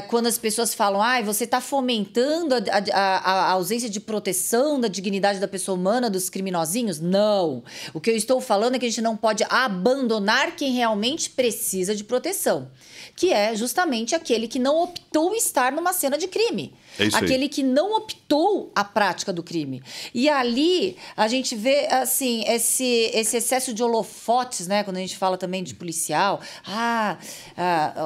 quando as pessoas falam você está fomentando a ausência de proteção da dignidade da pessoa humana, dos criminosinhos. Não. O que eu estou falando é que a gente não pode abandonar quem realmente precisa de proteção, que é justamente aquele que não optou estar numa cena de crime. Aquele que não optou a prática do crime. E ali a gente vê assim, esse excesso de holofotes, né? Quando a gente fala também de policial.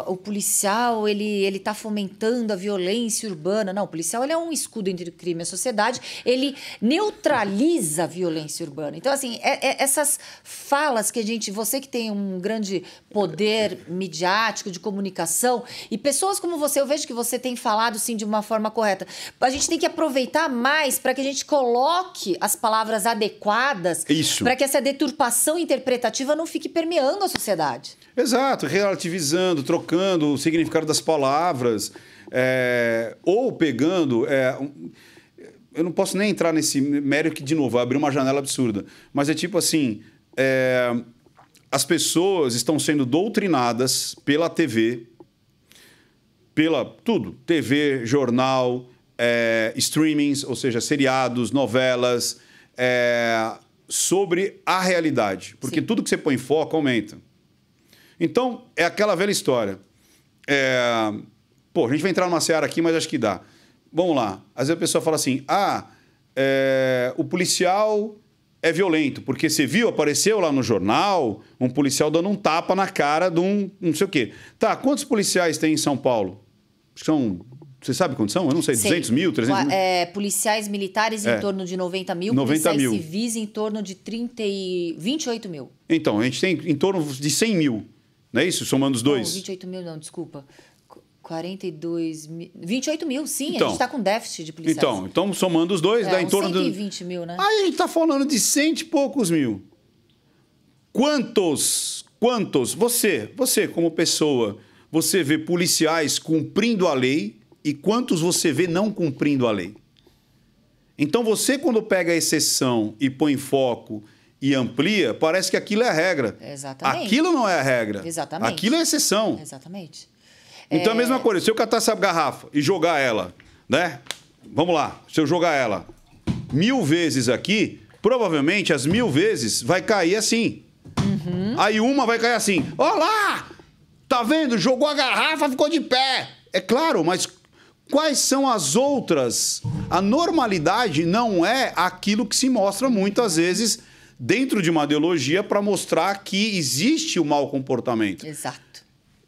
O policial ele tá fomentando a violência urbana. Não, o policial ele é um escudo entre o crime e a sociedade. Ele neutraliza a violência urbana. Então, assim, essas falas que você que tem um grande poder midiático de comunicação, e pessoas como você, eu vejo que você tem falado, sim, de uma forma correta. A gente tem que aproveitar mais para que a gente coloque as palavras adequadas para que essa deturpação interpretativa não fique permeando a sociedade. Exato, relativizando, trocando o significado das palavras, ou pegando... eu não posso nem entrar nesse mérito que, de novo, vai abrir uma janela absurda, mas é tipo assim... as pessoas estão sendo doutrinadas pela TV, tudo, TV, jornal, streamings, ou seja, seriados, novelas, sobre a realidade. Porque tudo que você põe em foco aumenta. Então, é aquela velha história. A gente vai entrar numa seara aqui, mas acho que dá. Vamos lá. Às vezes a pessoa fala assim, o policial é violento, porque você viu, apareceu lá no jornal, um policial dando um tapa na cara de um não sei o quê. Tá, quantos policiais tem em São Paulo? Você sabe quantos são? Eu não sei, 200 mil, 300 mil? Policiais militares em torno de 90 mil, 90 policiais mil. Civis em torno de 28 mil. Então, a gente tem em torno de 100 mil, não é isso? Somando os dois. Não, 28 mil não, desculpa. 42 mil... 28 mil, sim. Então, a gente está com déficit de policiais. Então somando os dois, dá em torno de... 120 mil, né? Aí a gente está falando de 100 e poucos mil. Quantos você como pessoa, você vê policiais cumprindo a lei e quantos você vê não cumprindo a lei? Então você, quando pega a exceção e põe foco e amplia, parece que aquilo é a regra. Exatamente. Aquilo não é a regra. Exatamente. Aquilo é a exceção. Exatamente. Então, a mesma coisa, se eu catar essa garrafa e jogar ela, né? Vamos lá, se eu jogar ela 1000 vezes aqui, provavelmente as 1000 vezes vai cair assim. Uhum. Aí uma vai cair assim. Ó lá! Tá vendo? Jogou a garrafa, ficou de pé. É claro, mas quais são as outras? A normalidade não é aquilo que se mostra muitas vezes dentro de uma ideologia para mostrar que existe o mau comportamento. Exato.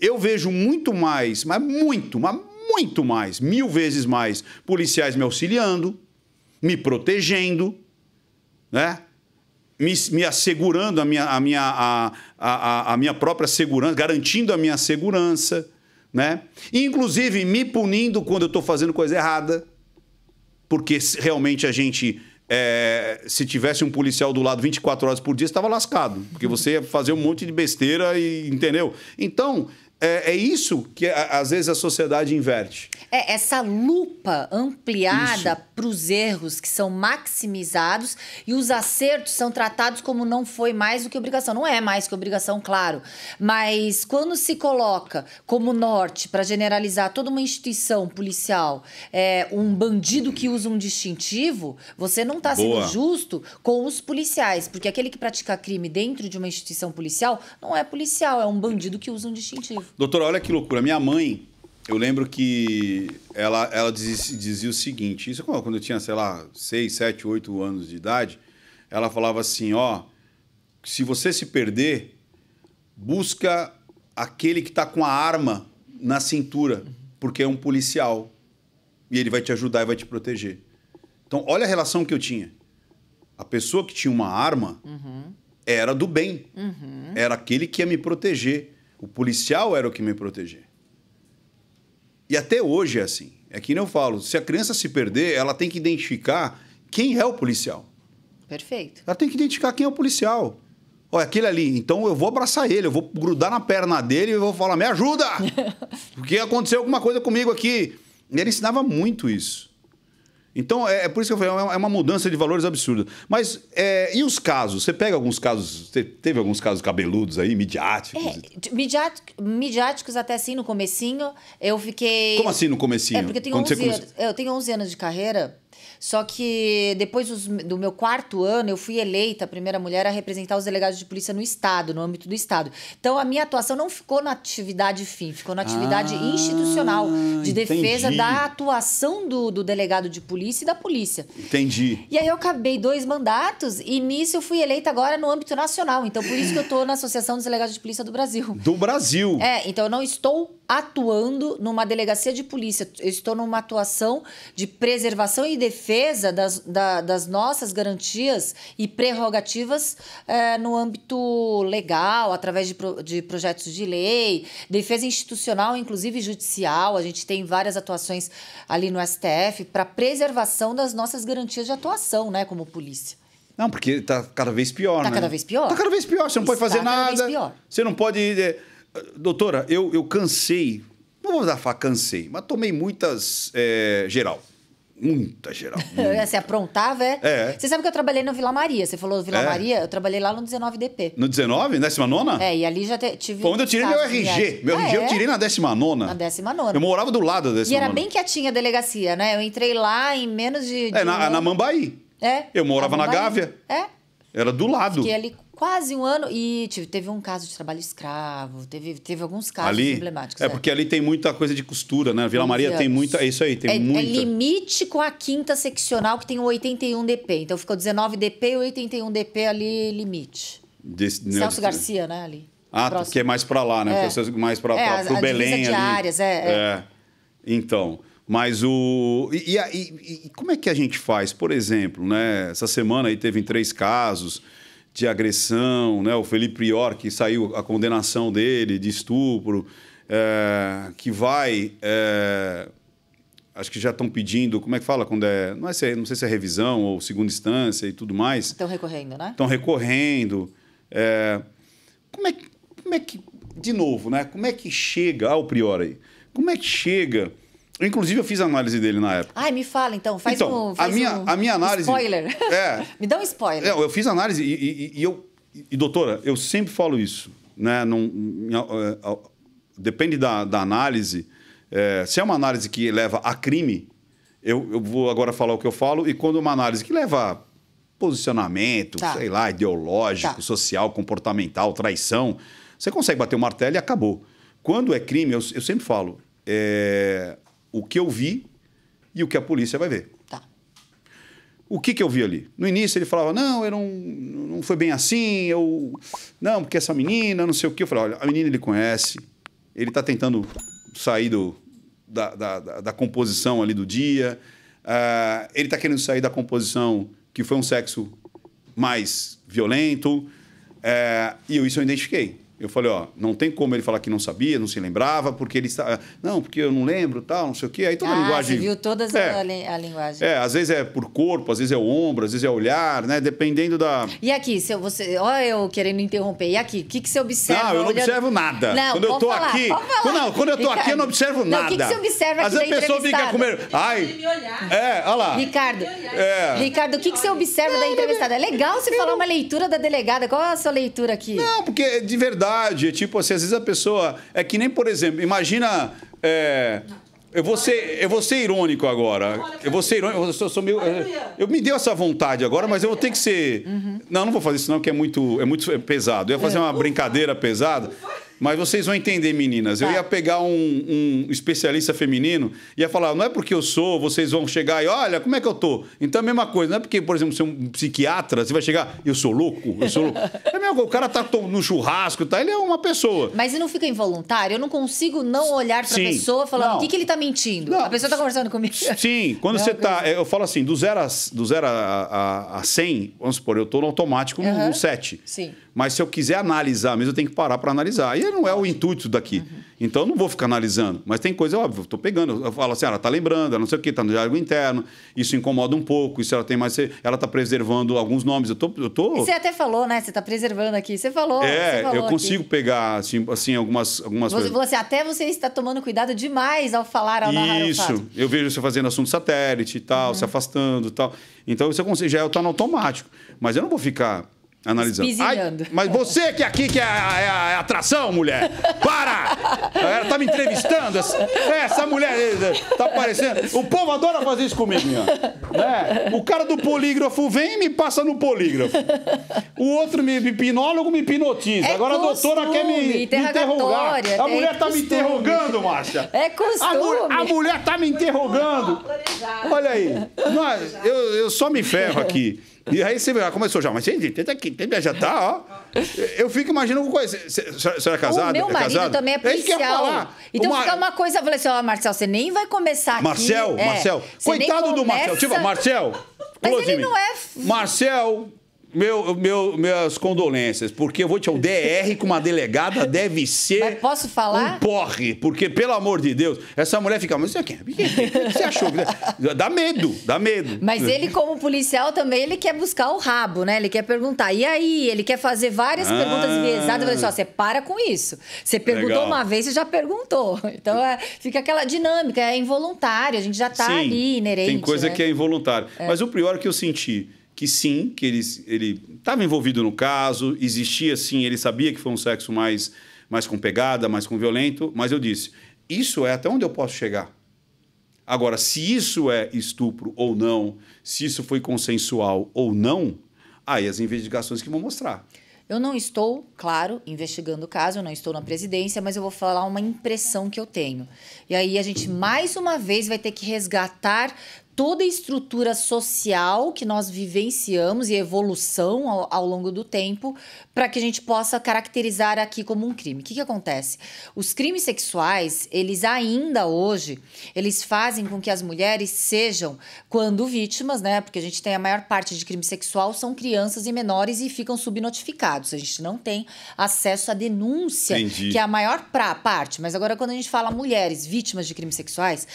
Eu vejo muito mais, mas muito mais, 1000 vezes mais, policiais me auxiliando, me protegendo, né? Me assegurando a minha própria segurança, garantindo a minha segurança, né? Inclusive me punindo quando eu estou fazendo coisa errada, porque realmente a gente... se tivesse um policial do lado 24 horas por dia, estava lascado. Porque você ia fazer um monte de besteira, entendeu? Então, é isso que às vezes a sociedade inverte. Essa lupa ampliada para os erros que são maximizados e os acertos são tratados como não foi mais do que obrigação. Não é mais que obrigação, claro. Mas quando se coloca como norte para generalizar toda uma instituição policial, um bandido que usa um distintivo, você não está sendo justo com os policiais. Porque aquele que pratica crime dentro de uma instituição policial não é policial, é um bandido que usa um distintivo. Doutora, olha que loucura. Minha mãe... Eu lembro que ela dizia o seguinte, isso quando eu tinha, sei lá, 6, 7, 8 anos de idade, ela falava assim, se você se perder, busca aquele que está com a arma na cintura, porque é um policial, e ele vai te ajudar e vai te proteger. Então, olha a relação que eu tinha. A pessoa que tinha uma arma era do bem, era aquele que ia me proteger. O policial era o que me protegia. E até hoje é assim. É que nem eu falo, se a criança se perder, ela tem que identificar quem é o policial. Perfeito. Ela tem que identificar quem é o policial. Olha, aquele ali, então eu vou abraçar ele, eu vou grudar na perna dele e eu vou falar, me ajuda! Porque aconteceu alguma coisa comigo aqui. E ele ensinava muito isso. Então, é por isso que eu falei, é uma mudança de valores absurda. Mas, e os casos? Você pega alguns casos, teve alguns casos cabeludos aí, midiáticos? Midiáticos até assim, no comecinho, eu fiquei... Como assim no comecinho? Porque eu tenho 11 anos de carreira, só que depois do meu 4º ano, eu fui eleita a primeira mulher a representar os delegados de polícia no Estado, no âmbito do Estado. Então, a minha atuação não ficou na atividade fim, ficou na atividade institucional de defesa da atuação do delegado de polícia e da polícia. Entendi. E aí eu acabei 2 mandatos e nisso eu fui eleita agora no âmbito nacional. Então, por isso que eu estou na Associação dos Delegados de Polícia do Brasil. Do Brasil? Então eu não estou atuando numa delegacia de polícia. Eu estou numa atuação de preservação e defesa das nossas garantias e prerrogativas no âmbito legal, através de projetos de lei, defesa institucional, inclusive judicial. A gente tem várias atuações ali no STF para preservação das nossas garantias de atuação, né, como polícia. Não, porque tá cada vez pior, né? Tá cada vez pior? Tá cada vez pior. Você não pode fazer nada. Cada vez pior. Você não pode... Doutora, eu cansei. Não vou falar cansei, mas tomei muitas geral. Muita geral. Você aprontava, Você sabe que eu trabalhei no Vila Maria. Você falou Vila Maria, eu trabalhei lá no 19DP. No 19? 19ª? E ali já tive... Foi onde eu tirei meu RG. Meu RG eu tirei na 19ª. Na 19ª. Eu morava do lado da 19ª. E era bem quietinha a delegacia, né? Eu entrei lá em menos de... na Mambaí. Eu morava na Gávea. Era do lado. Fiquei ali quase um ano e teve um caso de trabalho escravo, teve alguns casos emblemáticos. Porque ali tem muita coisa de costura, né? Vila Maria tem muita... É isso aí, tem muita... É limite com a 5ª seccional, que tem o 81DP. Então, ficou 19DP e o 81DP ali, limite. Celso Garcia, né? Ali. Que é mais pra lá, né? Mais pro Belém ali. Áreas, Então... Mas e como é que a gente faz? Por exemplo, né? Essa semana aí teve 3 casos de agressão, né? O Felipe Prior, que saiu a condenação dele de estupro, que vai... acho que já estão pedindo... Como é que fala quando é... Não sei se é revisão ou segunda instância e tudo mais. Estão recorrendo, né? Estão recorrendo. Como é que... De novo, né? Como é que chega ao Prior aí? Como é que chega... Inclusive, eu fiz a análise dele na época. Ai, me fala, então. Faz a minha análise... Spoiler. Me dá um spoiler. Eu fiz a análise e, doutora, eu sempre falo isso. Né? Depende da análise. Se é uma análise que leva a crime, eu vou agora falar o que eu falo, e quando é uma análise que leva a posicionamento, sei lá, ideológico, social, comportamental, traição, você consegue bater o martelo e acabou. Quando é crime, eu sempre falo... o que eu vi e o que a polícia vai ver. Tá. O que eu vi ali? No início ele falava, não, não foi bem assim, não, porque essa menina, não sei o quê. Eu falei, olha, a menina ele conhece, ele está tentando sair da composição ali do dia, ele está querendo sair da composição que foi um sexo mais violento, e isso eu identifiquei. Eu falei, não tem como ele falar que não sabia, não se lembrava, porque ele está... Não, porque eu não lembro, tal, não sei o quê. Aí toda a linguagem... Você viu toda a linguagem. Às vezes é por corpo, às vezes é o ombro, às vezes é olhar, né? Dependendo da... E aqui, olha eu querendo interromper. E aqui, o que você observa? Não, eu não observo nada. Não, quando eu tô aqui... Quando eu tô aqui, eu não observo nada. O que você observa aqui da entrevistada? Às vezes a pessoa fica comendo... Olha lá. Ricardo, o que você observa da entrevistada? É legal você falar uma leitura da delegada. Qual é a sua leitura aqui? Não, porque de verdade... Tipo assim, às vezes a pessoa... É que nem, por exemplo, imagina... Eu vou ser irônico agora. Eu vou ser irônico. Eu me deu essa vontade agora, mas eu vou ter que ser... Não vou fazer isso não, que é muito pesado. Eu ia fazer uma brincadeira pesada. Mas vocês vão entender, meninas. Eu ia pegar um especialista feminino e ia falar, não é porque eu sou, vocês vão chegar e olha, como é que eu tô? Então é a mesma coisa. Não é porque, por exemplo, você é um psiquiatra, você vai chegar, eu sou louco, eu sou louco. É mesmo, o cara tá no churrasco, ele é uma pessoa. Mas não fica involuntário? Eu não consigo não olhar pra pessoa falando, o que ele tá mentindo? Não. A pessoa tá conversando comigo. Sim, quando você tá... Eu falo assim, do 0 a 100, vamos supor, eu tô no automático no 7. Sim. Mas se eu quiser analisar mesmo, eu tenho que parar para analisar. E não é o intuito daqui. Então, eu não vou ficar analisando. Mas tem coisa, óbvio, eu estou pegando. Eu falo assim, ela está lembrando, ela não sei o quê, está no diálogo interno. Isso incomoda um pouco. Isso ela tem mais... Ela está preservando alguns nomes. Eu tô... E você até falou, né? Você está preservando aqui. Você falou. Eu consigo pegar, assim algumas coisas. Até você está tomando cuidado demais ao falar, ao narrar o fato. Isso. Eu vejo você fazendo assunto satélite e tal, se afastando e tal. Então, isso eu consigo, já está no automático. Mas eu não vou ficar... analisando. Mas você que aqui que é a atração, mulher! Para! Ela tá me entrevistando. Essa mulher tá parecendo... O povo adora fazer isso comigo, né? O cara do polígrafo vem e me passa no polígrafo. O outro hipnólogo me hipnotiza. Agora a doutora quer me interrogar. A mulher tá me interrogando, Márcia. É costume. A mulher tá me interrogando. Olha aí. Eu só me ferro aqui. E aí você começou já, mas já tá, ó. Eu fico imaginando uma coisa. Você é casado? O meu marido também é policial. Então fica uma coisa, eu falei assim, Marcel, você nem vai começar aqui. Marcel, coitado do Marcel. Tipo, Marcel. Mas ele não é... Marcel... Minhas condolências, porque eu vou te o DR com uma delegada deve ser... Mas posso falar? Um porre, porque, pelo amor de Deus, essa mulher fica... Mas o que você achou? Dá medo. Mas ele, como policial, também, ele quer buscar o rabo, né? Ele quer perguntar. E aí? Ele quer fazer várias perguntas enviesadas. Eu falei assim, você para com isso. Você perguntou uma vez, você já perguntou. Então, fica aquela dinâmica, é involuntário. A gente já tá ali, inerente. Tem coisa, né? Que é involuntário. Mas o pior que eu senti... que sim, que ele estava envolvido no caso, existia sim, ele sabia que foi um sexo mais com pegada, mais com violento, mas eu disse, isso é até onde eu posso chegar. Agora, se isso é estupro ou não, se isso foi consensual ou não, aí as investigações que vão mostrar. Eu não estou, claro, investigando o caso, eu não estou na presidência, mas eu vou falar uma impressão que eu tenho. E aí a gente, mais uma vez, vai ter que resgatar toda a estrutura social que nós vivenciamos e evolução ao longo do tempo para que a gente possa caracterizar aqui como um crime. O que acontece? Os crimes sexuais, eles ainda hoje, eles fazem com que as mulheres sejam, quando vítimas, né? Porque a gente tem a maior parte de crime sexual são crianças e menores e ficam subnotificados. A gente não tem acesso à denúncia, que é a maior parte. Mas agora, quando a gente fala mulheres vítimas de crimes sexuais,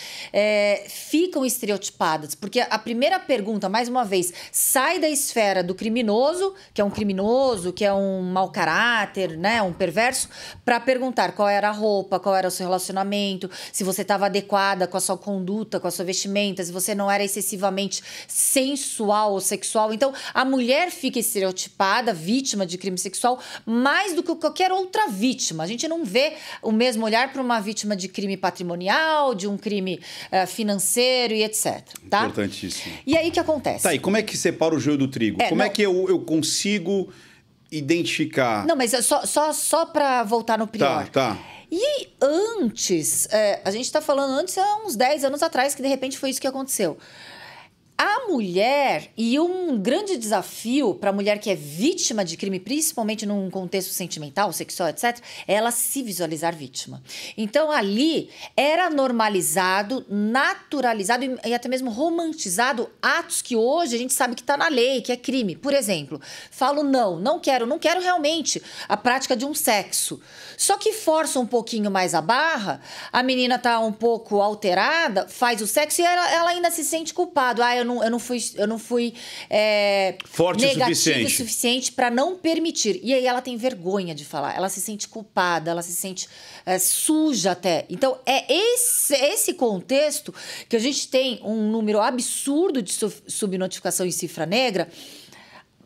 ficam estereotipadas. Porque a primeira pergunta, mais uma vez, sai da esfera do criminoso, que é um criminoso, que é um mau caráter, né, um perverso, para perguntar qual era a roupa, qual era o seu relacionamento, se você estava adequada com a sua conduta, com a sua vestimenta, se você não era excessivamente sensual ou sexual. Então, a mulher fica estereotipada, vítima de crime sexual, mais do que qualquer outra vítima. A gente não vê o mesmo olhar para uma vítima de crime patrimonial, de um crime financeiro e etc. Tá? Importantíssimo. E aí o que acontece? Tá, e como é que separa o joio do trigo? Como é que eu consigo identificar? Não, mas só para voltar no pior. Tá. E antes, a gente está falando antes, há uns 10 anos atrás, que de repente foi isso que aconteceu. A mulher, e um grande desafio para a mulher que é vítima de crime, principalmente num contexto sentimental, sexual, etc., é ela se visualizar vítima. Então, ali era normalizado, naturalizado e até mesmo romantizado atos que hoje a gente sabe que está na lei, que é crime. Por exemplo, falo não quero realmente a prática de um sexo. Só que força um pouquinho mais a barra, a menina está um pouco alterada, faz o sexo e ela ainda se sente culpada. Eu não fui forte negativo o suficiente para não permitir. E aí ela tem vergonha de falar. Ela se sente culpada, ela se sente suja até. Então, é esse contexto que a gente tem um número absurdo de subnotificação em cifra negra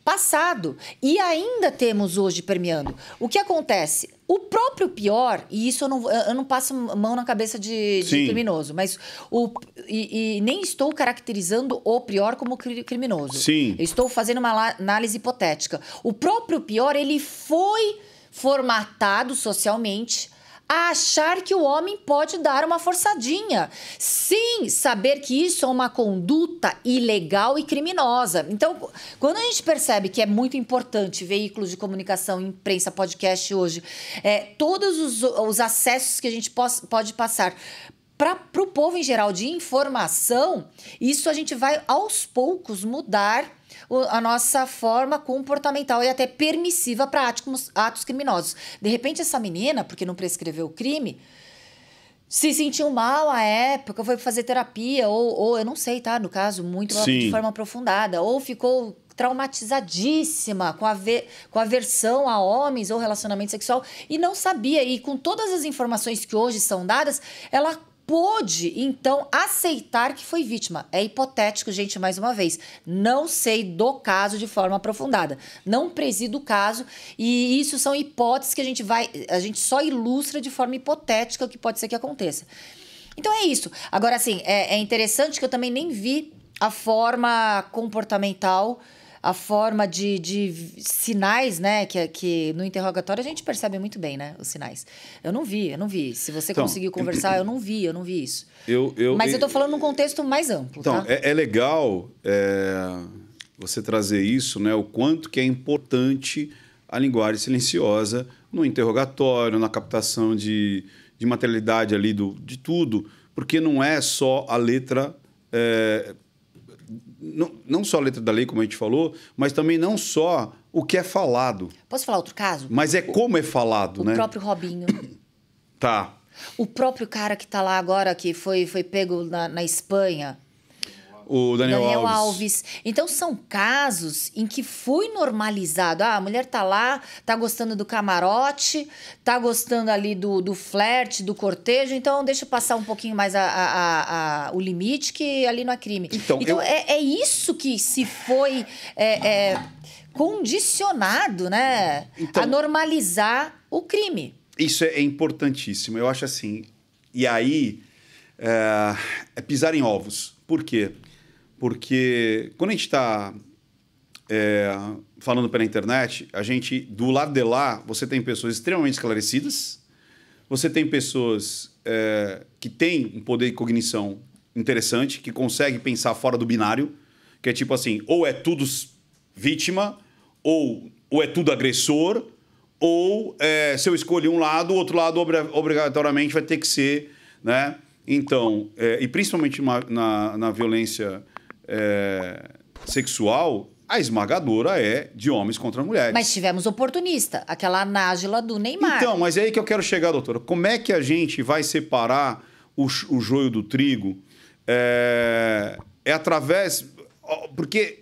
passado. E ainda temos hoje permeando. O que acontece? O próprio pior, e isso eu não passo mão na cabeça de criminoso, mas nem estou caracterizando o pior como criminoso. Sim. Eu estou fazendo uma análise hipotética. O próprio pior, ele foi formatado socialmente a achar que o homem pode dar uma forçadinha, sem saber que isso é uma conduta ilegal e criminosa. Então, quando a gente percebe que é muito importante veículos de comunicação, imprensa, podcast hoje, todos os acessos que a gente pode passar para o povo em geral de informação, isso a gente vai aos poucos mudar a nossa forma comportamental e até permissiva para atos criminosos. De repente, essa menina, porque não prescreveu o crime, se sentiu mal à época, foi fazer terapia, ou eu não sei, tá? No caso, muito de forma aprofundada, ou ficou traumatizadíssima com aversão a homens ou relacionamento sexual e não sabia. E com todas as informações que hoje são dadas, ela pôde, então, aceitar que foi vítima. É hipotético, gente, mais uma vez. Não sei do caso de forma aprofundada. Não presido o caso e isso são hipóteses que a gente só ilustra de forma hipotética o que pode ser que aconteça. Então é isso. Agora, assim, é interessante que eu também nem vi a forma comportamental, a forma de sinais, né? Que no interrogatório a gente percebe muito bem, né? Os sinais. Eu não vi. Se você conseguiu conversar, eu não vi isso. Mas eu tô falando num contexto mais amplo, então, tá? É legal você trazer isso, né? O quanto que é importante a linguagem silenciosa no interrogatório, na captação de materialidade ali de tudo, porque não é só a letra... Não só a letra da lei, como a gente falou, mas também não só o que é falado. Posso falar outro caso? Mas como é falado, né? O próprio Robinho. Tá. O próprio cara que tá lá agora, que foi pego na Espanha. O Daniel Alves. Então, são casos em que foi normalizado. A mulher tá lá, tá gostando do camarote, tá gostando ali do flerte, do cortejo. Então, deixa eu passar um pouquinho mais o limite, que ali não é crime. Então é isso que se foi condicionado, né? A normalizar o crime. Isso é importantíssimo. Eu acho assim... E aí, é pisar em ovos. Por quê? Porque quando a gente está falando pela internet, a gente, do lado de lá, você tem pessoas extremamente esclarecidas, você tem pessoas que têm um poder de cognição interessante, que consegue pensar fora do binário, que é tipo assim, ou é tudo vítima, ou é tudo agressor, ou se eu escolher um lado, o outro lado obrigatoriamente vai ter que ser, né? Então, e principalmente na violência sexual, a esmagadora é de homens contra mulheres. Mas tivemos oportunista, aquela Nájila do Neymar. Então, mas é aí que eu quero chegar, doutora. Como é que a gente vai separar o joio do trigo? É através... Porque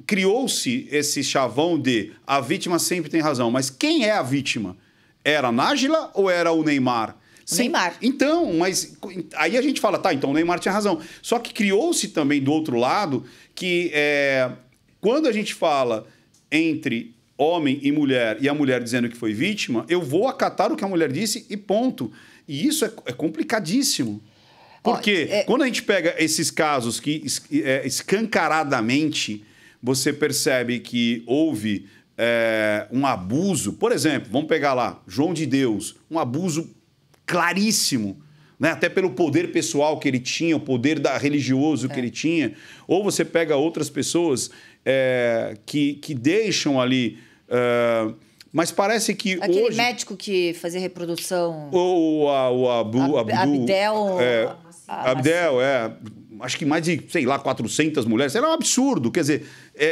criou-se esse chavão de a vítima sempre tem razão. Mas quem é a vítima? Era a Nájila ou era o Neymar? Neymar. Então, mas aí a gente fala, tá, então o Neymar tinha razão. Só que criou-se também do outro lado que quando a gente fala entre homem e a mulher dizendo que foi vítima, eu vou acatar o que a mulher disse e ponto. E isso é complicadíssimo. Porque quando a gente pega esses casos que escancaradamente você percebe que houve um abuso, por exemplo, vamos pegar lá, João de Deus, um abuso claríssimo, né? Até pelo poder pessoal que ele tinha, o poder religioso que ele tinha. Ou você pega outras pessoas que deixam ali... mas parece que aquele hoje... médico que fazia reprodução... Ou o Abdel... Abdel, acho que mais de, sei lá, 400 mulheres. Era um absurdo. Quer dizer,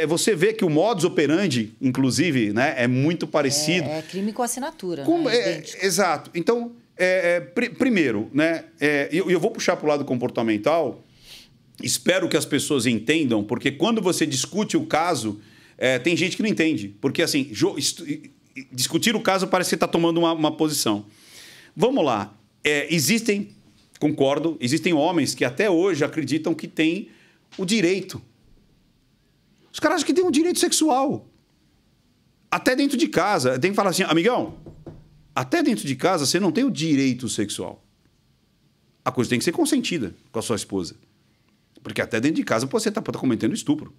você vê que o modus operandi, inclusive, né, é muito parecido. É crime com assinatura. Exato. Então, primeiro, né, eu vou puxar para o lado comportamental. Espero que as pessoas entendam, porque quando você discute o caso, tem gente que não entende. Porque, assim, discutir o caso parece que você está tomando uma posição. Vamos lá. Existem... Concordo, existem homens que até hoje acreditam que têm o direito. Os caras acham que têm um direito sexual. Até dentro de casa. Tem que falar assim, amigão, até dentro de casa você não tem o direito sexual. A coisa tem que ser consentida com a sua esposa. Porque até dentro de casa você está cometendo estupro.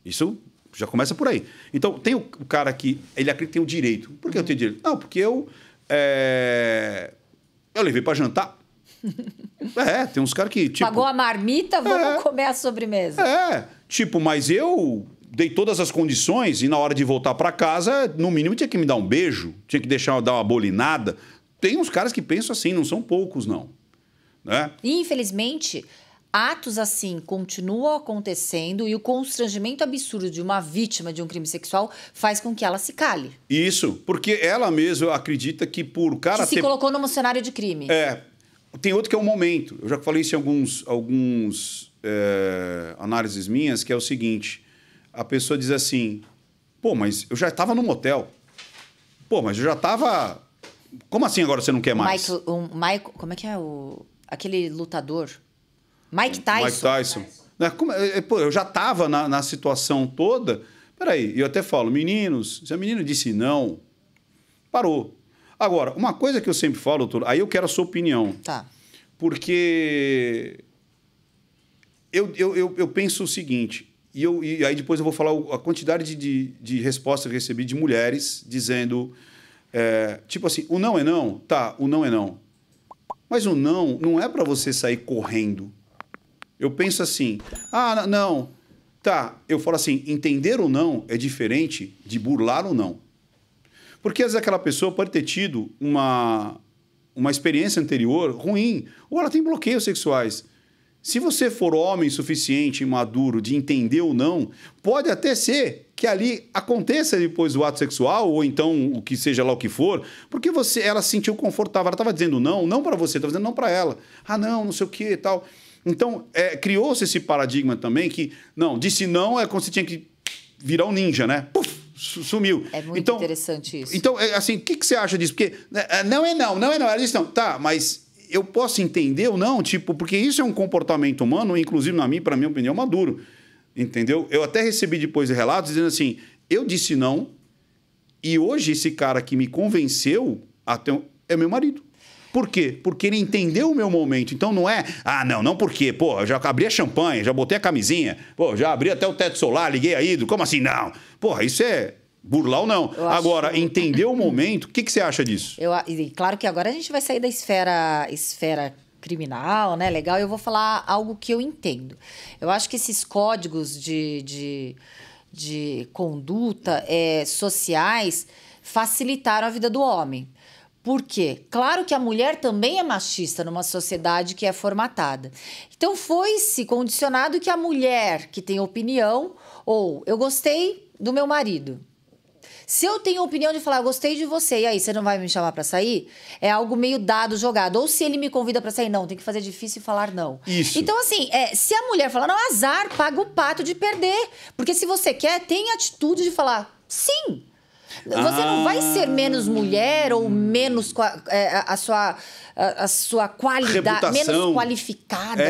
Isso já começa por aí. Então, tem o cara que ele acredita que tem o direito. Por que eu tenho direito? Não, porque eu levei para jantar. Tem uns caras que... Tipo, pagou a marmita, vamos comer a sobremesa. Mas eu dei todas as condições e na hora de voltar para casa, no mínimo tinha que me dar um beijo, tinha que dar uma bolinada. Tem uns caras que pensam assim, não são poucos, não. Né? E, infelizmente, atos assim continuam acontecendo e o constrangimento absurdo de uma vítima de um crime sexual faz com que ela se cale. Isso, porque ela mesma acredita que por cara... Que se colocou num cenário de crime. Tem outro que é o momento. Eu já falei isso em alguns análises minhas, que é o seguinte. A pessoa diz assim, pô, mas eu já estava no motel. Pô, mas eu já estava... Como assim agora você não quer mais? Michael, como é que é aquele lutador? Mike Tyson. Mike Tyson. Pô, eu já estava na situação toda. Peraí, eu até falo, meninos, se a menina disse não, parou. Agora, uma coisa que eu sempre falo, doutor, aí eu quero a sua opinião. Tá. Porque eu penso o seguinte, e aí depois eu vou falar a quantidade de respostas que eu recebi de mulheres dizendo, tipo assim, o não é não? Tá, o não é não. Mas o não é para você sair correndo. Eu penso assim, não, tá. Eu falo assim, entender o não é diferente de burlar o não. Porque às vezes aquela pessoa pode ter tido uma experiência anterior ruim, ou ela tem bloqueios sexuais. Se você for homem suficiente e maduro de entender o não, pode até ser que ali aconteça depois o ato sexual, ou então o que seja lá o que for, porque ela se sentiu confortável. Ela estava dizendo não para você, estava dizendo não para ela. Não sei o que e tal. Então, criou-se esse paradigma também que, disse não é quando você tinha que virar um ninja, né? Puf! Sumiu. É muito interessante isso. Então, assim, o que você acha disso? Porque não é não. Ela disse não. Tá, mas eu posso entender ou não? Tipo, porque isso é um comportamento humano, inclusive, para minha opinião, maduro. Entendeu? Eu até recebi depois relatos dizendo assim, eu disse não e hoje esse cara que me convenceu é meu marido. Por quê? Porque ele entendeu o meu momento. Então não é, não por quê? Pô, eu já abri a champanhe, já botei a camisinha, pô, já abri até o teto solar, liguei a hidro. Como assim? Não. Porra, isso é burlar ou não. Agora, entender o momento, o que você acha disso? Claro que agora a gente vai sair da esfera criminal, né, legal, eu vou falar algo que eu entendo. Eu acho que esses códigos de conduta sociais facilitaram a vida do homem. Por quê? Claro que a mulher também é machista numa sociedade que é formatada. Então foi-se condicionado que a mulher que tem opinião, ou eu gostei do meu marido. Se eu tenho a opinião de falar, eu gostei de você, e aí, você não vai me chamar pra sair? É algo meio dado, jogado. Ou se ele me convida pra sair, não, tem que fazer difícil e falar não. Isso. Então, assim, se a mulher falar, não, azar, paga o pato de perder. Porque se você quer, tem atitude de falar, sim. Você não vai ser menos mulher ou menos a sua qualidade, reputação. Menos qualificada.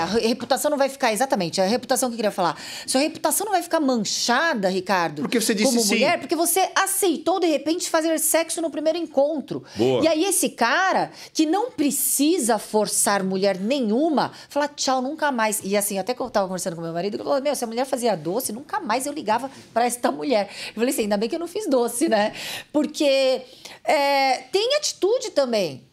A reputação não vai ficar, exatamente, a reputação que eu queria falar. Sua reputação não vai ficar manchada, Ricardo, porque você disse como mulher, sim. Porque você aceitou, de repente, fazer sexo no primeiro encontro. Boa. E aí esse cara, que não precisa forçar mulher nenhuma, fala tchau, nunca mais. E assim, até que eu tava conversando com meu marido, ele falou, se a mulher fazia doce, nunca mais eu ligava pra esta mulher. Eu falei assim, ainda bem que eu não fiz doce, né? Porque tem atitude também.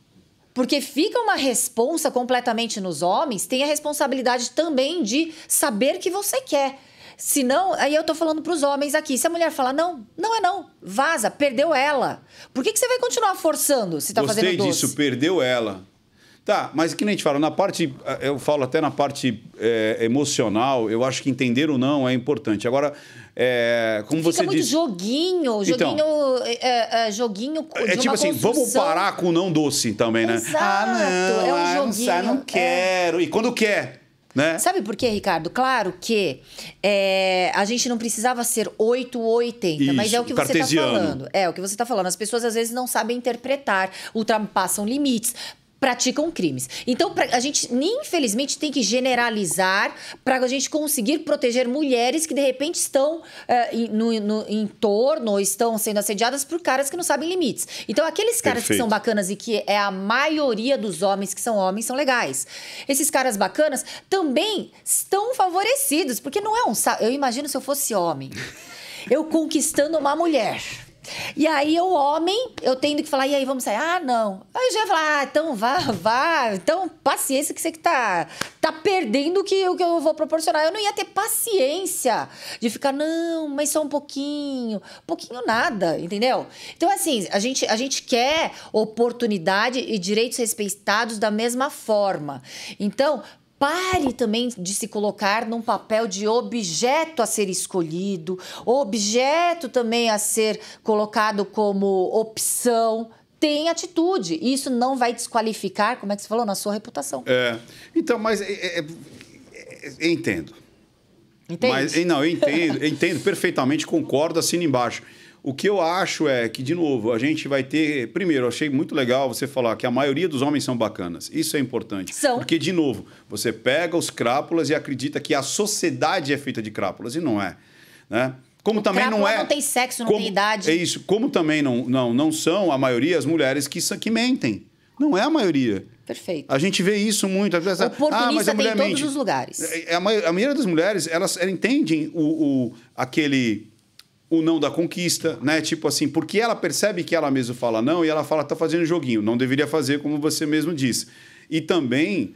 Porque fica uma responsa completamente nos homens, tem a responsabilidade também de saber que você quer. Senão, aí eu tô falando pros homens aqui, se a mulher falar não, não é não, vaza, perdeu ela. Por que você vai continuar forçando se tá fazendo doce? Gostei disso, perdeu ela. Tá, mas que nem a gente fala, na parte, eu falo até na parte emocional, eu acho que entender o não é importante. Agora, como você muito disse... joguinho de tipo uma assim, construção. vamos parar com o não doce também, né? Exato, um joguinho. Não quero. E quando quer, né? Sabe por quê, Ricardo? Claro que a gente não precisava ser 8 ou 80, mas é o que você está falando. É o que você está falando. As pessoas às vezes não sabem interpretar, ultrapassam limites, praticam crimes. Então, a gente, infelizmente, tem que generalizar para a gente conseguir proteger mulheres que, de repente, estão no entorno ou estão sendo assediadas por caras que não sabem limites. Então, aqueles caras que são bacanas e que é a maioria dos homens que são homens são legais. Esses caras bacanas também estão favorecidos, porque não é eu imagino se eu fosse homem, eu conquistando uma mulher. E aí, o homem, eu tendo que falar, e aí, vamos sair? Ah, não. Aí eu já ia falar, então vá. Então, paciência que você que tá perdendo o que eu vou proporcionar. Eu não ia ter paciência de ficar, não, mas só um pouquinho nada, entendeu? Então, assim, a gente quer oportunidade e direitos respeitados da mesma forma. Então, pare também de se colocar num papel de objeto a ser escolhido, objeto também a ser colocado como opção. Tem atitude. Isso não vai desqualificar, como é que você falou, na sua reputação. Então, mas eu entendo. Entende? Mas, não, eu entendo perfeitamente, concordo, assino embaixo. O que eu acho é que, de novo, a gente vai ter... Primeiro, eu achei muito legal você falar que a maioria dos homens são bacanas. Isso é importante. São. Porque, de novo, você pega os crápulas e acredita que a sociedade é feita de crápulas. E não é. Né? Como também não é... não tem sexo, não tem idade. É isso. Como também não são a maioria as mulheres que mentem. Não é a maioria. Perfeito. A gente vê isso muito. Oportunista mas a mulher tem em todos os lugares. A maioria das mulheres, elas entendem o não da conquista, né? Tipo assim, porque ela percebe que ela mesma fala não e ela fala, tá fazendo joguinho, não deveria fazer, como você mesmo disse. E também,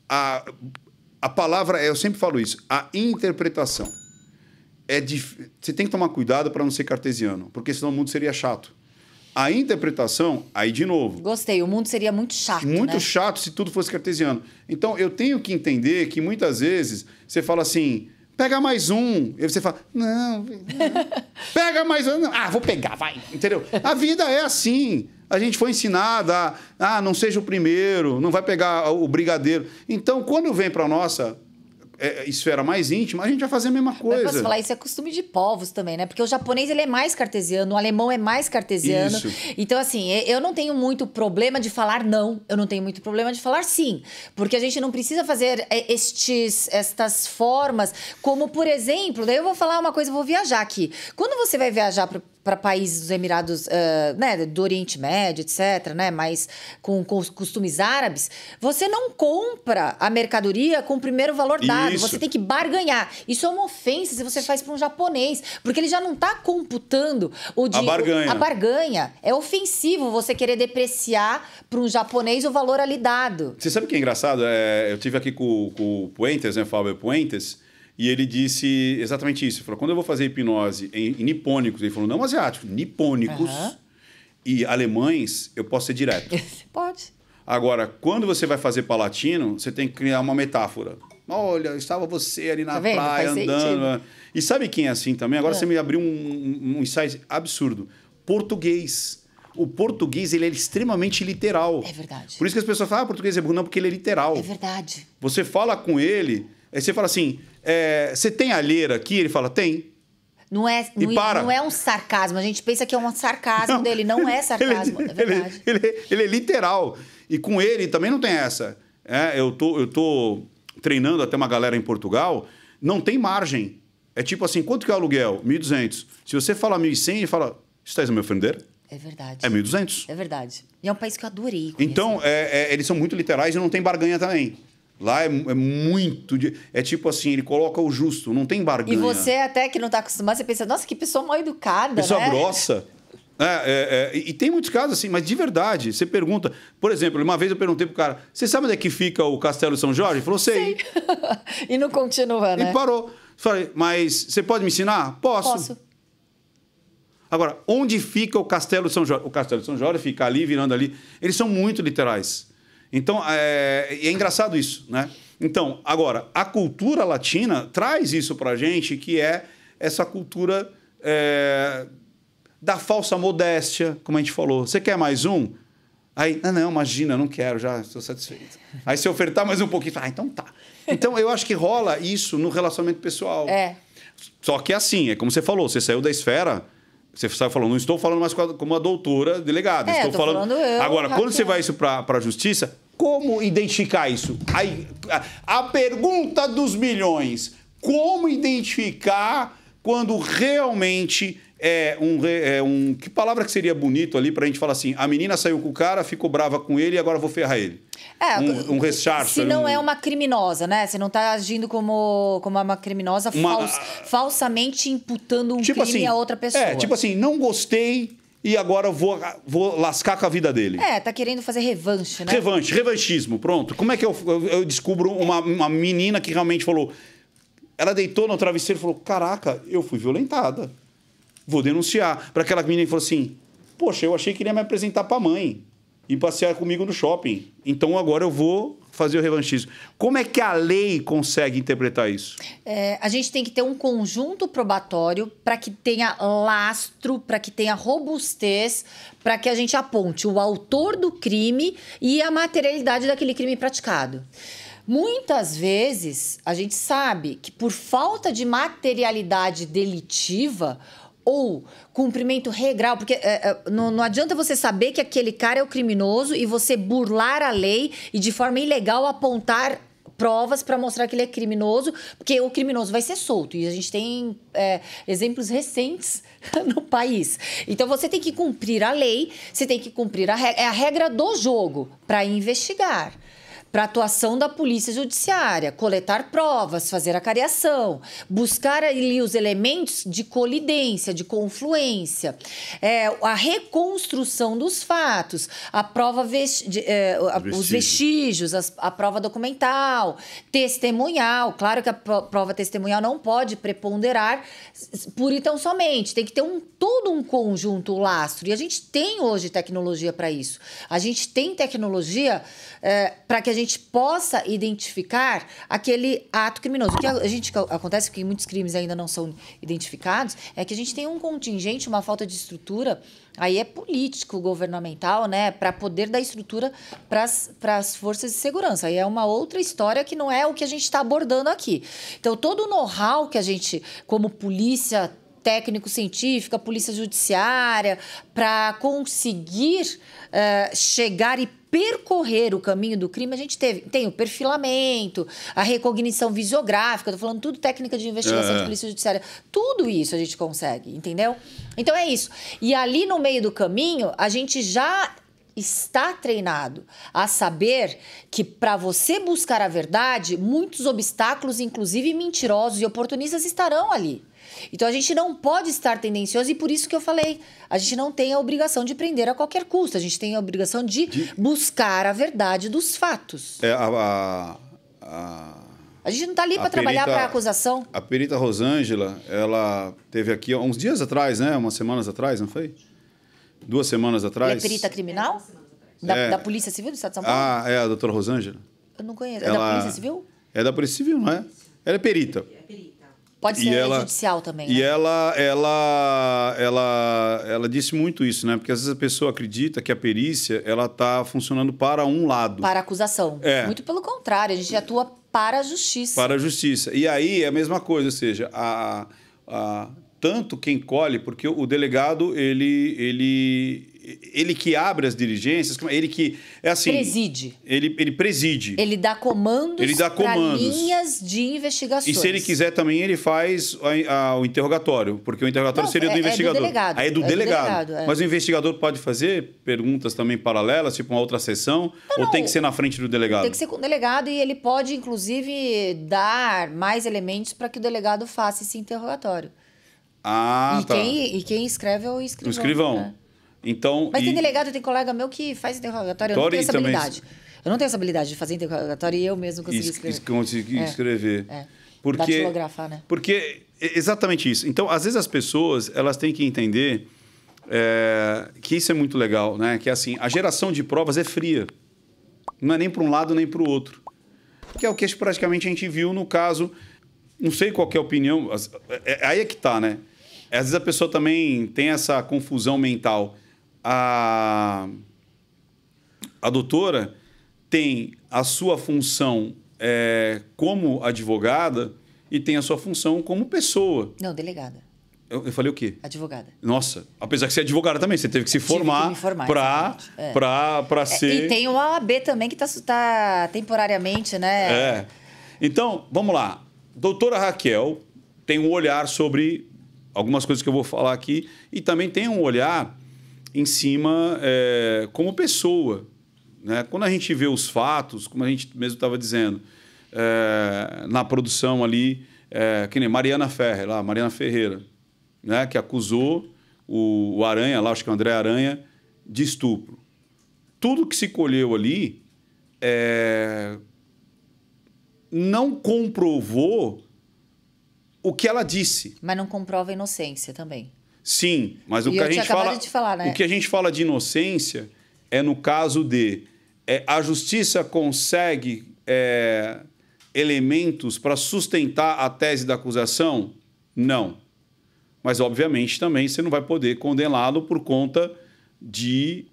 a palavra, eu sempre falo isso, a interpretação. Você tem que tomar cuidado para não ser cartesiano, porque senão o mundo seria chato. A interpretação, aí de novo... Gostei, o mundo seria muito chato, Muito chato se tudo fosse cartesiano. Então, eu tenho que entender que muitas vezes você fala assim... Pega mais um. E você fala, não. Pega mais um. Vou pegar, vai. Entendeu? A vida é assim. A gente foi ensinada não seja o primeiro, não vai pegar o brigadeiro. Então, quando vem para a nossa esfera mais íntima, a gente vai fazer a mesma coisa. Mas posso falar, isso é costume de povos também, né? Porque o japonês, ele é mais cartesiano, o alemão é mais cartesiano. Isso. Então, assim, eu não tenho muito problema de falar não, eu não tenho muito problema de falar sim. Porque a gente não precisa fazer estas formas, como, por exemplo, daí eu vou falar uma coisa, eu vou viajar aqui. Quando você vai viajar para países dos Emirados, né, do Oriente Médio, etc., né, mas com costumes árabes, você não compra a mercadoria com o primeiro valor dado. Você tem que barganhar. Isso é uma ofensa se você faz para um japonês, porque ele já não está computando a barganha. É ofensivo você querer depreciar para um japonês o valor ali dado. Você sabe o que é engraçado? Eu tive aqui com o Puentes, né, Fábio Puentes, e ele disse exatamente isso. Ele falou, quando eu vou fazer hipnose em nipônicos, ele falou, não asiáticos, nipônicos e alemães, eu posso ser direto. Você pode. Agora, quando você vai fazer para latino, você tem que criar uma metáfora. Olha, estava você ali na praia, andando. E sabe quem é assim também? Agora você me abriu um insight absurdo. Português. O português, ele é extremamente literal. É verdade. Por isso que as pessoas falam, português é burro. Não, porque ele é literal. É verdade. Você fala com ele, aí você fala assim, você tem alheira aqui? Ele fala, tem. Não é um sarcasmo. A gente pensa que é um sarcasmo dele. Não é sarcasmo, é verdade. Ele é literal. E com ele também não tem essa. Eu tô treinando até uma galera em Portugal, não tem margem. É tipo assim, quanto que é o aluguel? 1.200. Se você fala 1.100, ele fala, estás a me ofender? É verdade. É 1.200. É verdade. E é um país que eu adorei conhecer. Então, eles são muito literais e não tem barganha também. Lá é muito... É tipo assim, ele coloca o justo, não tem barganha. E você até que não está acostumado, você pensa, nossa, que pessoa mal educada, pessoa né? grossa. E tem muitos casos assim, mas de verdade, você pergunta... Por exemplo, uma vez eu perguntei pro cara, você sabe onde é que fica o Castelo de São Jorge? Ele falou, sei. E não continua, né? E parou. Falei, mas você pode me ensinar? Posso. Agora, onde fica o Castelo de São Jorge? O Castelo de São Jorge fica ali, virando ali. Eles são muito literais. Então, é engraçado isso, né? Então, agora, a cultura latina traz isso pra gente, que é essa cultura da falsa modéstia, como a gente falou. Você quer mais um? Aí, não, imagina, não quero, já estou satisfeito. Aí, se ofertar mais um pouquinho, então tá. Então, eu acho que rola isso no relacionamento pessoal. Só que assim, é como você falou, você saiu da esfera... Você sai falando, não estou falando mais como a doutora delegada. Estou falando eu. Agora, quando você vai isso para a justiça, como identificar isso? Aí, a pergunta dos milhões. Como identificar quando realmente que palavra que seria bonito ali para a gente falar assim, a menina saiu com o cara, ficou brava com ele e agora vou ferrar ele. Um recharço. Se não é uma criminosa, né? Você não está agindo como uma criminosa falsamente imputando um crime assim, a outra pessoa. Tipo assim, não gostei e agora vou lascar com a vida dele. Tá querendo fazer revanche, né? Revanchismo, pronto. Como é que eu descubro uma menina que realmente falou... Ela deitou no travesseiro e falou, caraca, eu fui violentada. Vou denunciar. Para aquela menina que falou assim, poxa, eu achei que ele ia me apresentar para a mãe e passear comigo no shopping. Então, agora eu vou fazer o revanchismo. Como é que a lei consegue interpretar isso? A gente tem que ter um conjunto probatório para que tenha lastro, para que tenha robustez, para que a gente aponte o autor do crime e a materialidade daquele crime praticado. Muitas vezes, a gente sabe que por falta de materialidade delitiva ou cumprimento regral, porque não adianta você saber que aquele cara é o criminoso e você burlar a lei e de forma ilegal apontar provas para mostrar que ele é criminoso, porque o criminoso vai ser solto. E a gente tem exemplos recentes no país. Então, você tem que cumprir a lei, você tem que cumprir a regra do jogo para investigar. Para atuação da polícia judiciária, coletar provas, fazer a cariação, buscar ali os elementos de colidência, de confluência, a reconstrução dos fatos, a prova os vestígios, a prova documental, testemunhal. Claro que a prova testemunhal não pode preponderar por e tão somente. Tem que ter todo um conjunto lastro. E a gente tem hoje tecnologia para isso. A gente tem tecnologia para que a gente possa identificar aquele ato criminoso. O que acontece que muitos crimes ainda não são identificados é que a gente tem um contingente, uma falta de estrutura, aí é político, governamental, né, para poder dar estrutura para as forças de segurança. Aí é uma outra história que não é o que a gente está abordando aqui. Então, todo o know-how que a gente, como polícia, técnico-científica, polícia judiciária, para conseguir chegar e percorrer o caminho do crime. A gente tem o perfilamento, a recognição visiográfica, estou falando tudo técnica de investigação de polícia judiciária. Tudo isso a gente consegue, entendeu? Então é isso. E ali no meio do caminho, a gente já está treinado a saber que para você buscar a verdade, muitos obstáculos, inclusive mentirosos e oportunistas, estarão ali. Então a gente não pode estar tendencioso e por isso que eu falei, a gente não tem a obrigação de prender a qualquer custo, a gente tem a obrigação de buscar a verdade dos fatos. A gente não está ali para trabalhar para a acusação. A perita Rosângela, ela teve aqui há uns dias atrás, né? Umas semanas atrás, não foi? 2 semanas atrás. Ela é perita criminal? Da Polícia Civil do Estado de São Paulo? É a doutora Rosângela? Eu não conheço. É da Polícia Civil? É da Polícia Civil, não é? Ela é perita. Pode ser judicial também. E né? ela disse muito isso, né? Porque às vezes a pessoa acredita que a perícia ela está funcionando para um lado. Para a acusação. Muito pelo contrário, a gente atua para a justiça. Para a justiça. E aí é a mesma coisa, ou seja, tanto quem colhe, porque o delegado, ele que abre as diligências, ele que é assim... Preside. Ele preside. Ele dá comandos para linhas de investigações. E se ele quiser também, ele faz o interrogatório, porque o interrogatório seria do investigador. Do delegado. Aí é do delegado. Mas o investigador pode fazer perguntas também paralelas, tipo uma outra sessão, ou tem que ser na frente do delegado? Tem que ser com o delegado e ele pode, inclusive, dar mais elementos para que o delegado faça esse interrogatório. E quem escreve é o escrivão. O escrivão. Né? Então, mas tem delegado, tem colega meu que faz interrogatório. Eu não tenho essa habilidade. Eu não tenho essa habilidade de fazer interrogatório e eu mesmo consegui escrever. Consegui escrever. Datilografar, né? Porque exatamente isso. Então, às vezes as pessoas elas têm que entender que isso é muito legal, né? Que assim, a geração de provas é fria. Não é nem para um lado nem para o outro. Que é o que praticamente a gente viu no caso. Não sei qual que é a opinião. Aí é que tá, né? Às vezes a pessoa também tem essa confusão mental. A doutora tem a sua função como advogada e tem a sua função como pessoa. Não, delegada. Eu falei o quê? Advogada. Nossa, apesar de ser advogada também, você teve que se formar para ser... E tem o OAB também que está temporariamente, né? Então, vamos lá. Doutora Raquel tem um olhar sobre algumas coisas que eu vou falar aqui e também tem um olhar em cima como pessoa. Né? Quando a gente vê os fatos, como a gente mesmo estava dizendo, na produção ali, que nem Mariana Ferreira, né? Que acusou o Aranha, lá, acho que é o André Aranha, de estupro. Tudo que se colheu ali não comprovou o que ela disse. Mas não comprova a inocência também. Sim, mas o que a gente fala, né? O que a gente fala de inocência é no caso de a justiça consegue elementos para sustentar a tese da acusação? Não. Mas, obviamente, também você não vai poder condená-lo por conta de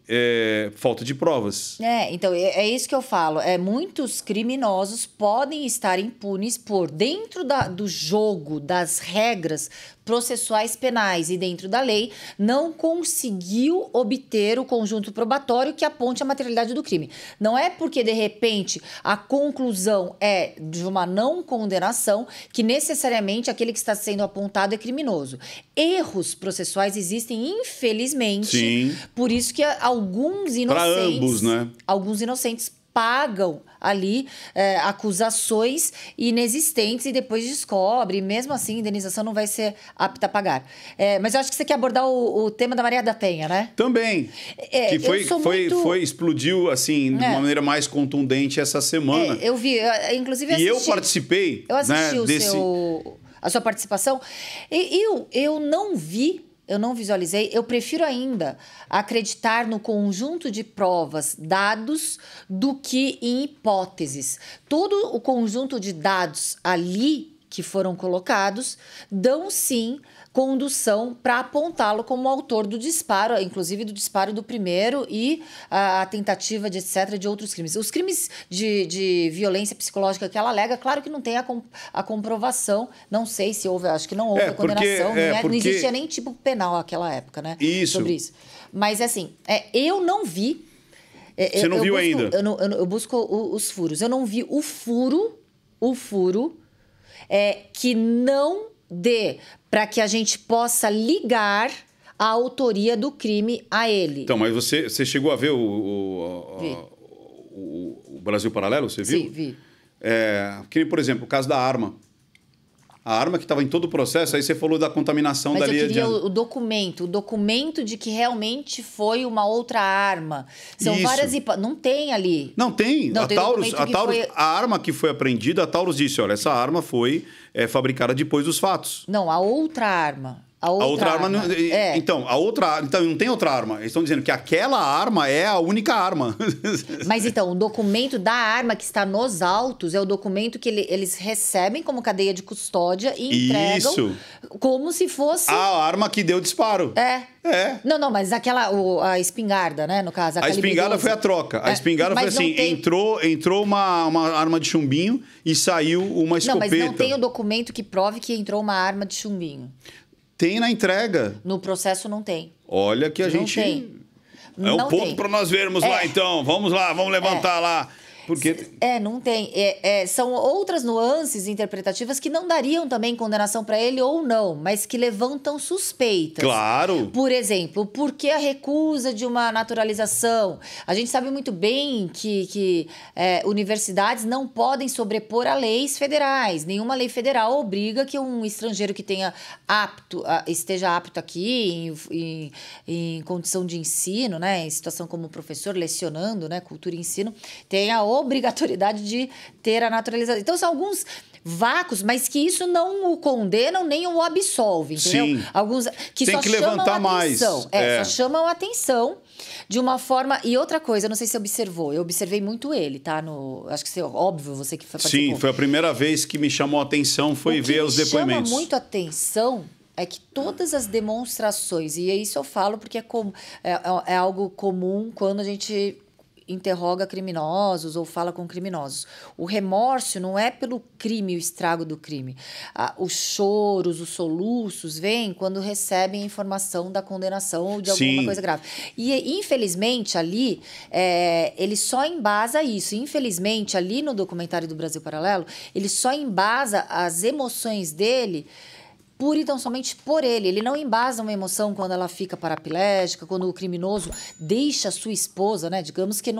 falta de provas. Então, é isso que eu falo. Muitos criminosos podem estar impunes por, dentro do jogo, das regras processuais penais e dentro da lei, não conseguiu obter o conjunto probatório que aponte a materialidade do crime. Não é porque, de repente, a conclusão é de uma não condenação que necessariamente aquele que está sendo apontado é criminoso. Erros processuais existem, infelizmente. Sim. Por isso que alguns inocentes... Para ambos, né? Alguns inocentes pagam ali acusações inexistentes e depois descobre. E mesmo assim, a indenização não vai ser apta a pagar. Mas eu acho que você quer abordar o tema da Maria da Penha, né? Também. Explodiu assim, de uma maneira mais contundente essa semana. Eu vi, inclusive assisti. E eu participei. Eu assisti a sua participação. Eu não vi. Eu não visualizei. Eu prefiro ainda acreditar no conjunto de provas, dados, do que em hipóteses. Todo o conjunto de dados ali que foram colocados dão sim condução para apontá-lo como autor do disparo, inclusive do disparo do primeiro e a tentativa de etc. de outros crimes. Os crimes de violência psicológica que ela alega, claro que não tem a comprovação, não sei se houve, acho que não houve a condenação, não existia nem tipo penal naquela época, né? Sobre isso. Mas assim, eu não vi... Você não viu ainda? Eu busco os furos. Eu não vi o furo que não dê para que a gente possa ligar a autoria do crime a ele. Então, mas você chegou a ver o Brasil Paralelo? Você viu? Sim, vi. Por exemplo, o caso da arma. A arma que estava em todo o processo, aí você falou da contaminação dali adiante. Mas eu queria o documento de que realmente foi uma outra arma. São várias hipóteses. Não tem ali. Não tem. Não, a arma que foi apreendida, a Taurus disse, olha, essa arma foi fabricada depois dos fatos. Não, a outra arma. A outra arma Então, não tem outra arma. Eles estão dizendo que aquela arma é a única arma. Mas então, o documento da arma que está nos autos é o documento que eles recebem como cadeia de custódia e entregam como se fosse... A arma que deu disparo. Não, mas a espingarda, né, no caso. A espingarda foi a troca. A espingarda foi assim, entrou uma arma de chumbinho e saiu uma escopeta. Não, mas não tem o documento que prove que entrou uma arma de chumbinho. Tem na entrega. No processo não tem. Olha que a gente... É um ponto para nós vermos lá, então. Vamos lá, vamos levantar lá. Porque... não tem. São outras nuances interpretativas que não dariam também condenação para ele ou não, mas que levantam suspeitas. Claro. Por exemplo, por que a recusa de uma naturalização? A gente sabe muito bem que universidades não podem sobrepor a leis federais. Nenhuma lei federal obriga que um estrangeiro que esteja apto aqui em condição de ensino, né, em situação como professor, lecionando, né, cultura e ensino, tenha a obrigatoriedade de ter a naturalização. Então, são alguns vácuos, mas que isso não o condenam nem o absolve, entendeu? Sim. Alguns que tem só que levantar mais. Só chamam a atenção de uma forma... E outra coisa, eu não sei se você observou, eu observei muito ele, tá? Acho que óbvio, você que participou. Sim, foi a primeira vez que me chamou a atenção, foi ver os depoimentos. O que chama muito a atenção é que todas as demonstrações, e isso eu falo porque é algo comum quando a gente interroga criminosos ou fala com criminosos. O remorso não é pelo crime, o estrago do crime. Os choros, os soluços vêm quando recebem a informação da condenação ou de alguma coisa grave. E, infelizmente, ali, ele só embasa isso. Infelizmente, ali no documentário do Brasil Paralelo, ele só embasa as emoções dele pura e tão somente por ele. Ele não embasa uma emoção quando ela fica paraplégica, quando o criminoso deixa a sua esposa, né? Digamos que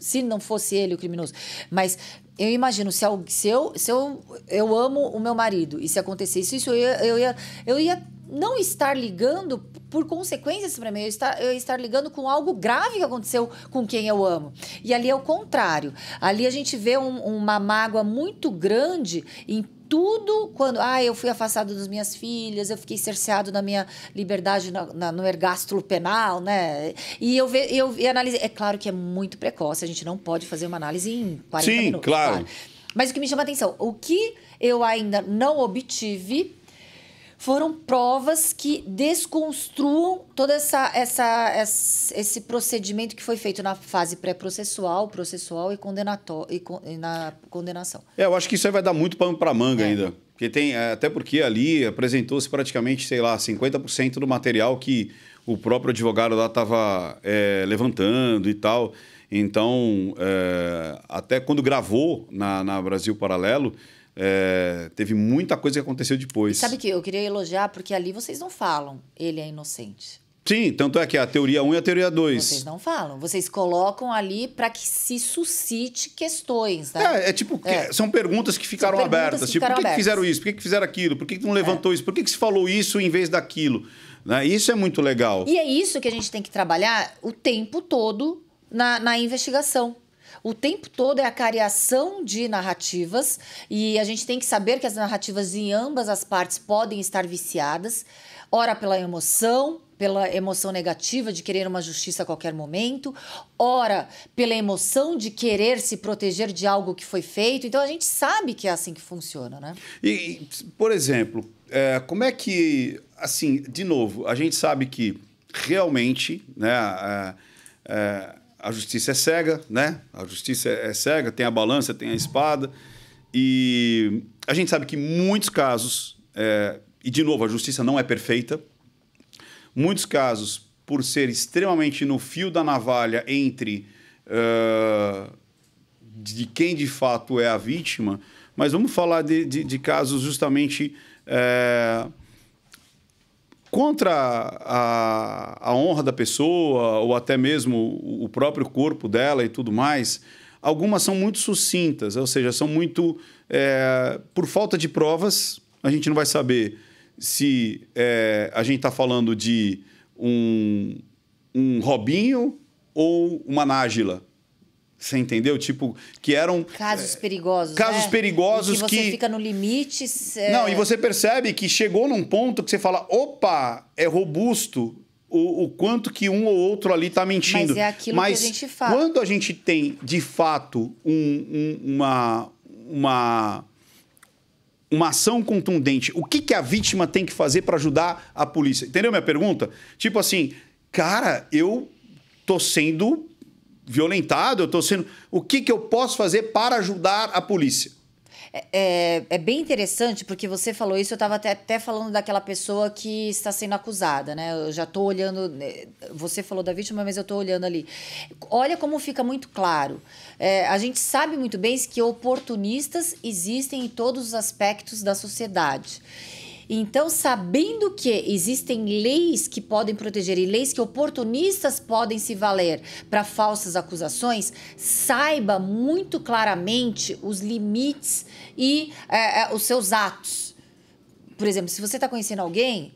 se não fosse ele o criminoso. Mas eu imagino, se eu amo o meu marido e se acontecesse isso, eu ia não estar ligando por consequências para mim, eu estar ligando com algo grave que aconteceu com quem eu amo. E ali é o contrário. Ali a gente vê uma mágoa muito grande em tudo quando... eu fui afastado das minhas filhas, eu fiquei cerceado da minha liberdade no ergástulo penal, né? E eu analisei... É claro que é muito precoce, a gente não pode fazer uma análise em 40 minutos. Sim, claro. Mas o que me chama a atenção, o que eu ainda não obtive foram provas que desconstruam todo esse procedimento que foi feito na fase pré-processual, processual e na condenação. Eu acho que isso aí vai dar muito pano para manga ainda. Até porque ali apresentou-se praticamente, 50% do material que o próprio advogado lá estava levantando e tal. Então, até quando gravou na Brasil Paralelo, teve muita coisa que aconteceu depois. Sabe que eu queria elogiar, porque ali vocês não falam, ele é inocente. Sim, tanto é que a teoria 1 e a teoria 2. Vocês não falam, vocês colocam ali para que se suscite questões, né? São perguntas que ficaram abertas. Por que fizeram isso? Por que fizeram aquilo? Por que não levantou isso? Por que se falou isso em vez daquilo? Né? Isso é muito legal. E é isso que a gente tem que trabalhar o tempo todo na investigação. O tempo todo é a cariação de narrativas e a gente tem que saber que as narrativas em ambas as partes podem estar viciadas, ora pela emoção, pela emoção negativa de querer uma justiça a qualquer momento, ora pela emoção de querer se proteger de algo que foi feito. Então, a gente sabe que é assim que funciona, né? E, por exemplo, como é que, assim, de novo, a gente sabe que realmente, né, a justiça é cega, né? A justiça é cega, tem a balança, tem a espada. E a gente sabe que muitos casos, e de novo, a justiça não é perfeita, muitos casos, por ser extremamente no fio da navalha entre de quem de fato é a vítima, mas vamos falar de casos justamente contra a honra da pessoa, ou até mesmo o próprio corpo dela e tudo mais. Algumas são muito sucintas, ou seja, são muito... por falta de provas, a gente não vai saber se a gente está falando de um Robinho ou uma Nájila. Você entendeu? Tipo, que eram... Casos perigosos, casos perigosos que você fica no limite... Não, e você percebe que chegou num ponto que você fala, opa, é robusto o quanto que um ou outro ali está mentindo. Mas é aquilo que a gente fala. Quando a gente tem, de fato, uma ação contundente, o que a vítima tem que fazer para ajudar a polícia? Entendeu minha pergunta? Tipo assim, cara, eu tô sendo violentado, eu tô sendo... O que eu posso fazer para ajudar a polícia? É bem interessante, porque você falou isso, eu estava até falando daquela pessoa que está sendo acusada, né? Eu já estou olhando... Você falou da vítima, mas eu estou olhando ali. Olha como fica muito claro. A gente sabe muito bem que oportunistas existem em todos os aspectos da sociedade. Então, sabendo que existem leis que podem proteger e leis que oportunistas podem se valer para falsas acusações, saiba muito claramente os limites e os seus atos. Por exemplo, se você está conhecendo alguém,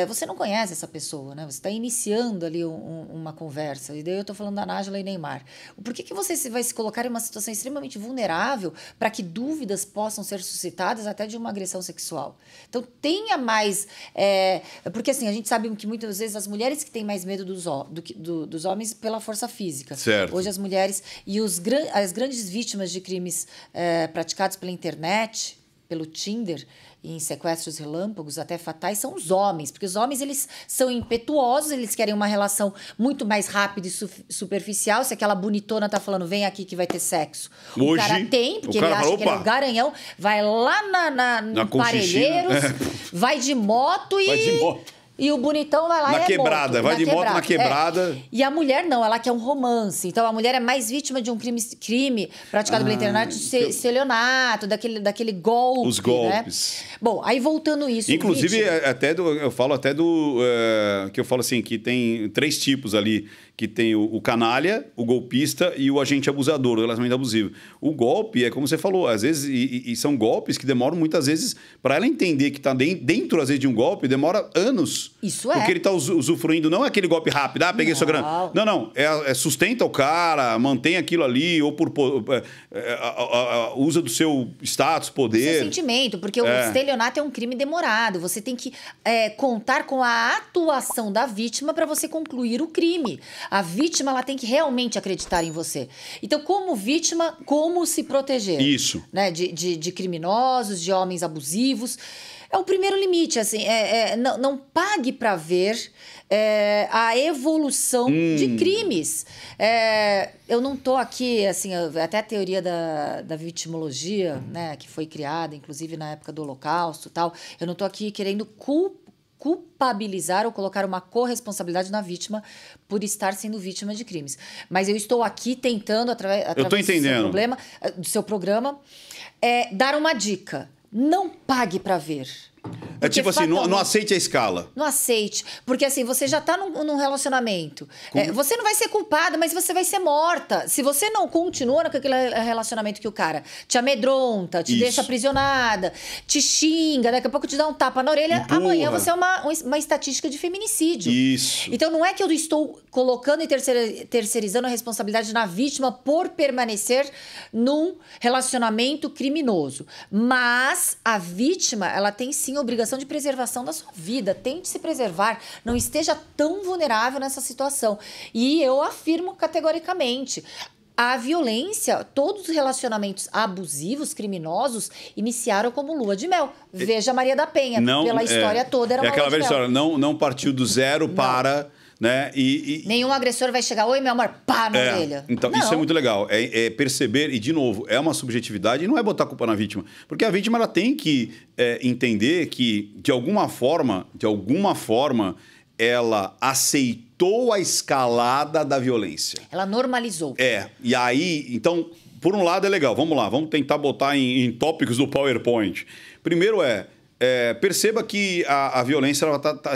você não conhece essa pessoa, né? Você está iniciando ali uma conversa. E daí eu estou falando da Nájila e Neymar. Por que você vai se colocar em uma situação extremamente vulnerável para que dúvidas possam ser suscitadas até de uma agressão sexual? Então, tenha mais... porque, assim, a gente sabe que muitas vezes as mulheres que têm mais medo dos homens pela força física. Certo. Hoje as mulheres... E as grandes vítimas de crimes praticados pela internet, pelo Tinder... em sequestros relâmpagos, até fatais, são os homens. Porque os homens, eles são impetuosos, eles querem uma relação muito mais rápida e superficial. Se aquela bonitona tá falando, vem aqui que vai ter sexo. Hoje, o cara tem, porque ele acha que ele é o garanhão, vai lá na Parelheiros, vai de moto e... Vai de moto. E o bonitão vai lá na quebrada, moto, vai de moto na quebrada. E a mulher não, ela quer um romance. Então a mulher é mais vítima de um crime praticado pela internet, de estelionato, daquele golpe. Os golpes. Né? Bom, aí voltando isso. Inclusive, eu falo que eu falo assim, que tem 3 tipos ali. Que tem o canalha, o golpista e o agente abusador, o relacionamento abusivo. O golpe é como você falou, às vezes, e são golpes que demoram muitas vezes, para ela entender que está dentro, às vezes, de um golpe, demora anos. Isso Porque ele está usufruindo, não é aquele golpe rápido, peguei sua grana. Não, sustenta o cara, mantém aquilo ali, ou usa do seu status, poder. Seu sentimento, porque o estelionato é um crime demorado. Você tem que contar com a atuação da vítima para você concluir o crime. A vítima, ela tem que realmente acreditar em você. Então, como vítima, como se proteger? Isso. Né? De criminosos, de homens abusivos. É o primeiro limite, assim, não pague para ver a evolução de crimes. Eu não estou aqui, assim, até a teoria da vitimologia, né, que foi criada, inclusive na época do Holocausto e tal, eu não estou aqui querendo culpabilizar ou colocar uma corresponsabilidade na vítima por estar sendo vítima de crimes. Mas eu estou aqui tentando, através do seu programa, dar uma dica. Não pague para ver. É tipo assim, não aceite a escala. Não aceite. Porque assim, você já está num relacionamento. Você não vai ser culpada, mas você vai ser morta. Se você não continua com aquele relacionamento que o cara te amedronta, te deixa aprisionada, te xinga, daqui a pouco te dá um tapa na orelha, amanhã você é uma estatística de feminicídio. Isso. Então não é que eu estou colocando e terceirizando a responsabilidade na vítima por permanecer num relacionamento criminoso. Mas a vítima, ela tem sim a obrigação questão de preservação da sua vida. Tente se preservar, não esteja tão vulnerável nessa situação. E eu afirmo categoricamente, a violência, todos os relacionamentos abusivos, criminosos, iniciaram como lua de mel. Veja Maria da Penha, pela história toda era uma aquela lua de velha mel. história, não partiu do zero para... Né? Nenhum agressor vai chegar, oi, meu amor, pá, na orelha. Então, não. isso é muito legal. É perceber, e de novo, é uma subjetividade e não é botar a culpa na vítima. Porque a vítima ela tem que entender que, de alguma forma, ela aceitou a escalada da violência. Ela normalizou. E aí, então, por um lado é legal. Vamos lá, vamos tentar botar em tópicos do PowerPoint. Primeiro perceba que a violência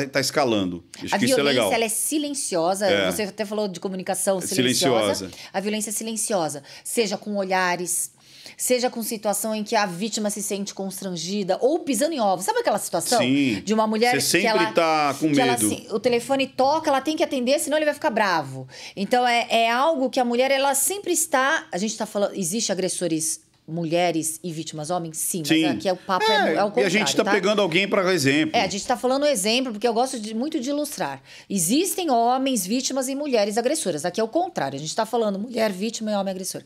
está escalando. Acho que isso é legal. A violência ela é silenciosa. Você até falou de comunicação silenciosa. A violência é silenciosa. Seja com olhares, seja com situação em que a vítima se sente constrangida ou pisando em ovos. Sabe aquela situação? Sim. De uma mulher Você sempre está com medo. O telefone toca, ela tem que atender, senão ele vai ficar bravo. Então, é algo que a mulher, ela sempre está... A gente está falando... Existe agressores mulheres e vítimas homens? Sim, mas aqui o papo é o contrário. E a gente está pegando alguém para exemplo. A gente está falando exemplo, porque eu gosto muito de ilustrar. Existem homens, vítimas e mulheres agressoras. Aqui é o contrário. A gente está falando mulher, vítima e homem agressor.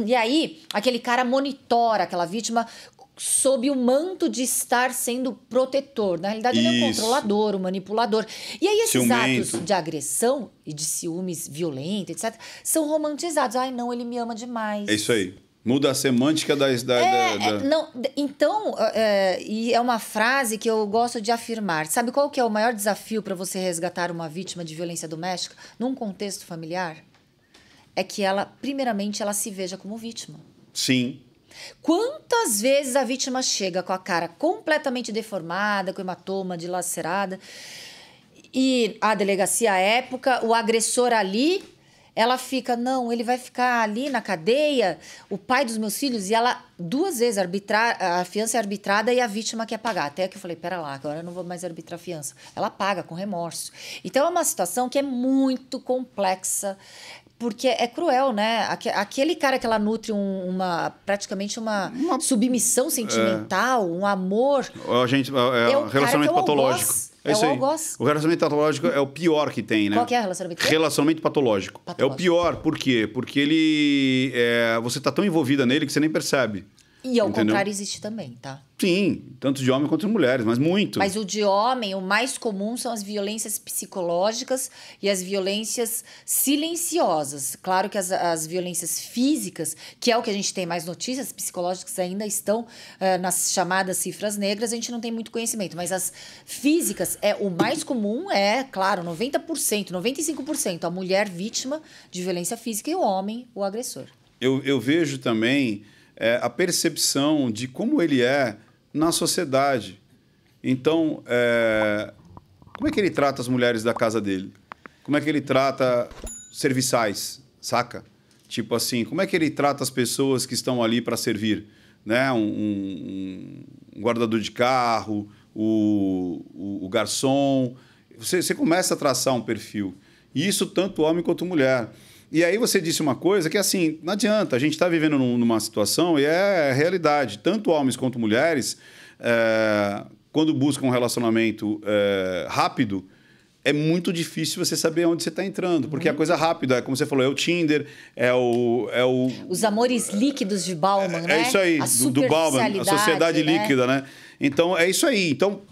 E aí, aquele cara monitora aquela vítima sob o manto de estar sendo protetor. Na realidade, ele é o controlador, o manipulador. E aí, esses atos de agressão e de ciúmes violento, etc., são romantizados. Ai, não, ele me ama demais. É isso aí. Muda a semântica Então, e é uma frase que eu gosto de afirmar. Sabe qual que é o maior desafio para você resgatar uma vítima de violência doméstica num contexto familiar? É que ela, primeiramente, ela se veja como vítima. Sim. Quantas vezes a vítima chega com a cara completamente deformada, com hematoma, dilacerada, e a delegacia à época, o agressor ali... Ela fica, não, ele vai ficar ali na cadeia, o pai dos meus filhos, e ela 2 vezes a fiança é arbitrada e a vítima quer pagar. Até que eu falei, pera lá, agora eu não vou mais arbitrar a fiança. Ela paga com remorso. Então é uma situação que é muito complexa, porque é cruel, né? Aquele cara que ela nutre praticamente uma submissão sentimental, um amor. Um relacionamento patológico. É o algoz. O relacionamento patológico é o pior que tem, né? Qual que é o relacionamento? Relacionamento patológico. É o pior. Por quê? Porque ele... você está tão envolvida nele que você nem percebe. E ao contrário existe também, tá? Sim, tanto de homem quanto de mulheres, mas muito. Mas o de homem, o mais comum são as violências psicológicas e as violências silenciosas. Claro que as violências físicas, que é o que a gente tem mais notícias, psicológicas ainda estão nas chamadas cifras negras, a gente não tem muito conhecimento. Mas as físicas, o mais comum claro, 90%, 95%, a mulher vítima de violência física e o homem, o agressor. Eu vejo também... a percepção de como ele é na sociedade. Então, como é que ele trata as mulheres da casa dele? Como é que ele trata serviçais, saca? Tipo assim, como é que ele trata as pessoas que estão ali para servir? Né? Um guardador de carro, o garçom. Você começa a traçar um perfil. E isso tanto homem quanto mulher. E aí você disse uma coisa que, assim, não adianta. A gente está vivendo numa situação e é realidade. Tanto homens quanto mulheres, quando buscam um relacionamento rápido, é muito difícil você saber onde você está entrando. Porque é coisa rápida. Como você falou, é o Tinder, Os amores líquidos de Bauman, né? É isso aí, do Bauman, a sociedade líquida, né? Então, é isso aí. Então,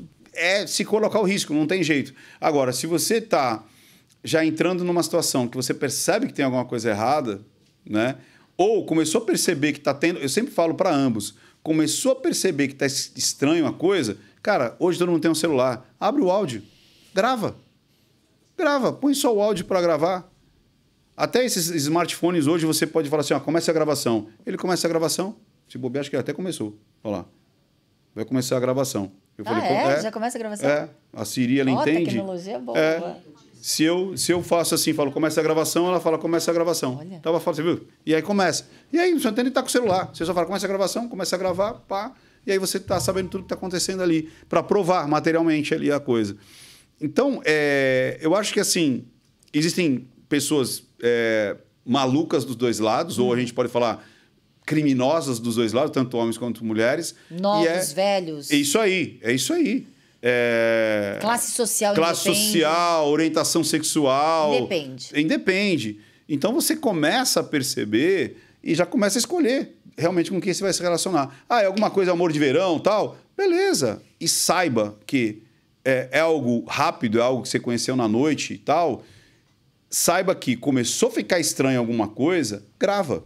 se colocar o risco, não tem jeito. Agora, se você está... já entrando numa situação que você percebe que tem alguma coisa errada, né? Ou começou a perceber que está tendo... Eu sempre falo para ambos. Começou a perceber que está estranho a coisa. Cara, hoje todo mundo tem um celular. Abre o áudio. Grava. Põe só o áudio para gravar. Até esses smartphones hoje você pode falar assim, comece a gravação. Ele começa a gravação. Se bobear, acho que ele até começou. Olha lá. Vai começar a gravação. Eu falei, já começa a gravação? A Siri, ela entende. Tecnologia boa. Se eu faço assim, falo, começa a gravação, ela fala, começa a gravação. Olha. Tava falando, você viu? E aí começa. E aí, você entende, tá com o celular. Você só fala, começa a gravação, começa a gravar, pá. E aí você tá sabendo tudo que tá acontecendo ali, para provar materialmente ali a coisa. Então, eu acho que, assim, existem pessoas malucas dos dois lados, ou a gente pode falar criminosas dos dois lados, tanto homens quanto mulheres. Novos, velhos. É isso aí. Classe social, orientação sexual. Independe. Independe. Então você começa a perceber e já começa a escolher realmente com quem você vai se relacionar. É alguma coisa, amor de verão, tal? Beleza. E saiba que é algo rápido, é algo que você conheceu na noite e tal. Saiba que começou a ficar estranho alguma coisa, grava.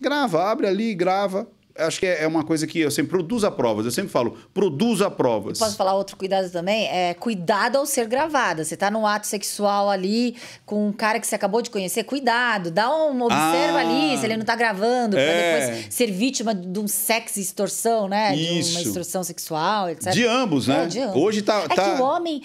Grava, abre ali, grava. Acho que é uma coisa que eu sempre produza provas. Eu sempre falo, produza provas. Posso falar outro cuidado também? Cuidado ao ser gravada. Você tá num ato sexual ali com um cara que você acabou de conhecer, cuidado. Observa ali se ele não tá gravando, pra depois ser vítima de um sexo extorsão, né? Isso. De uma extorsão sexual, etc. De ambos, né? De ambos. Hoje tá... que o homem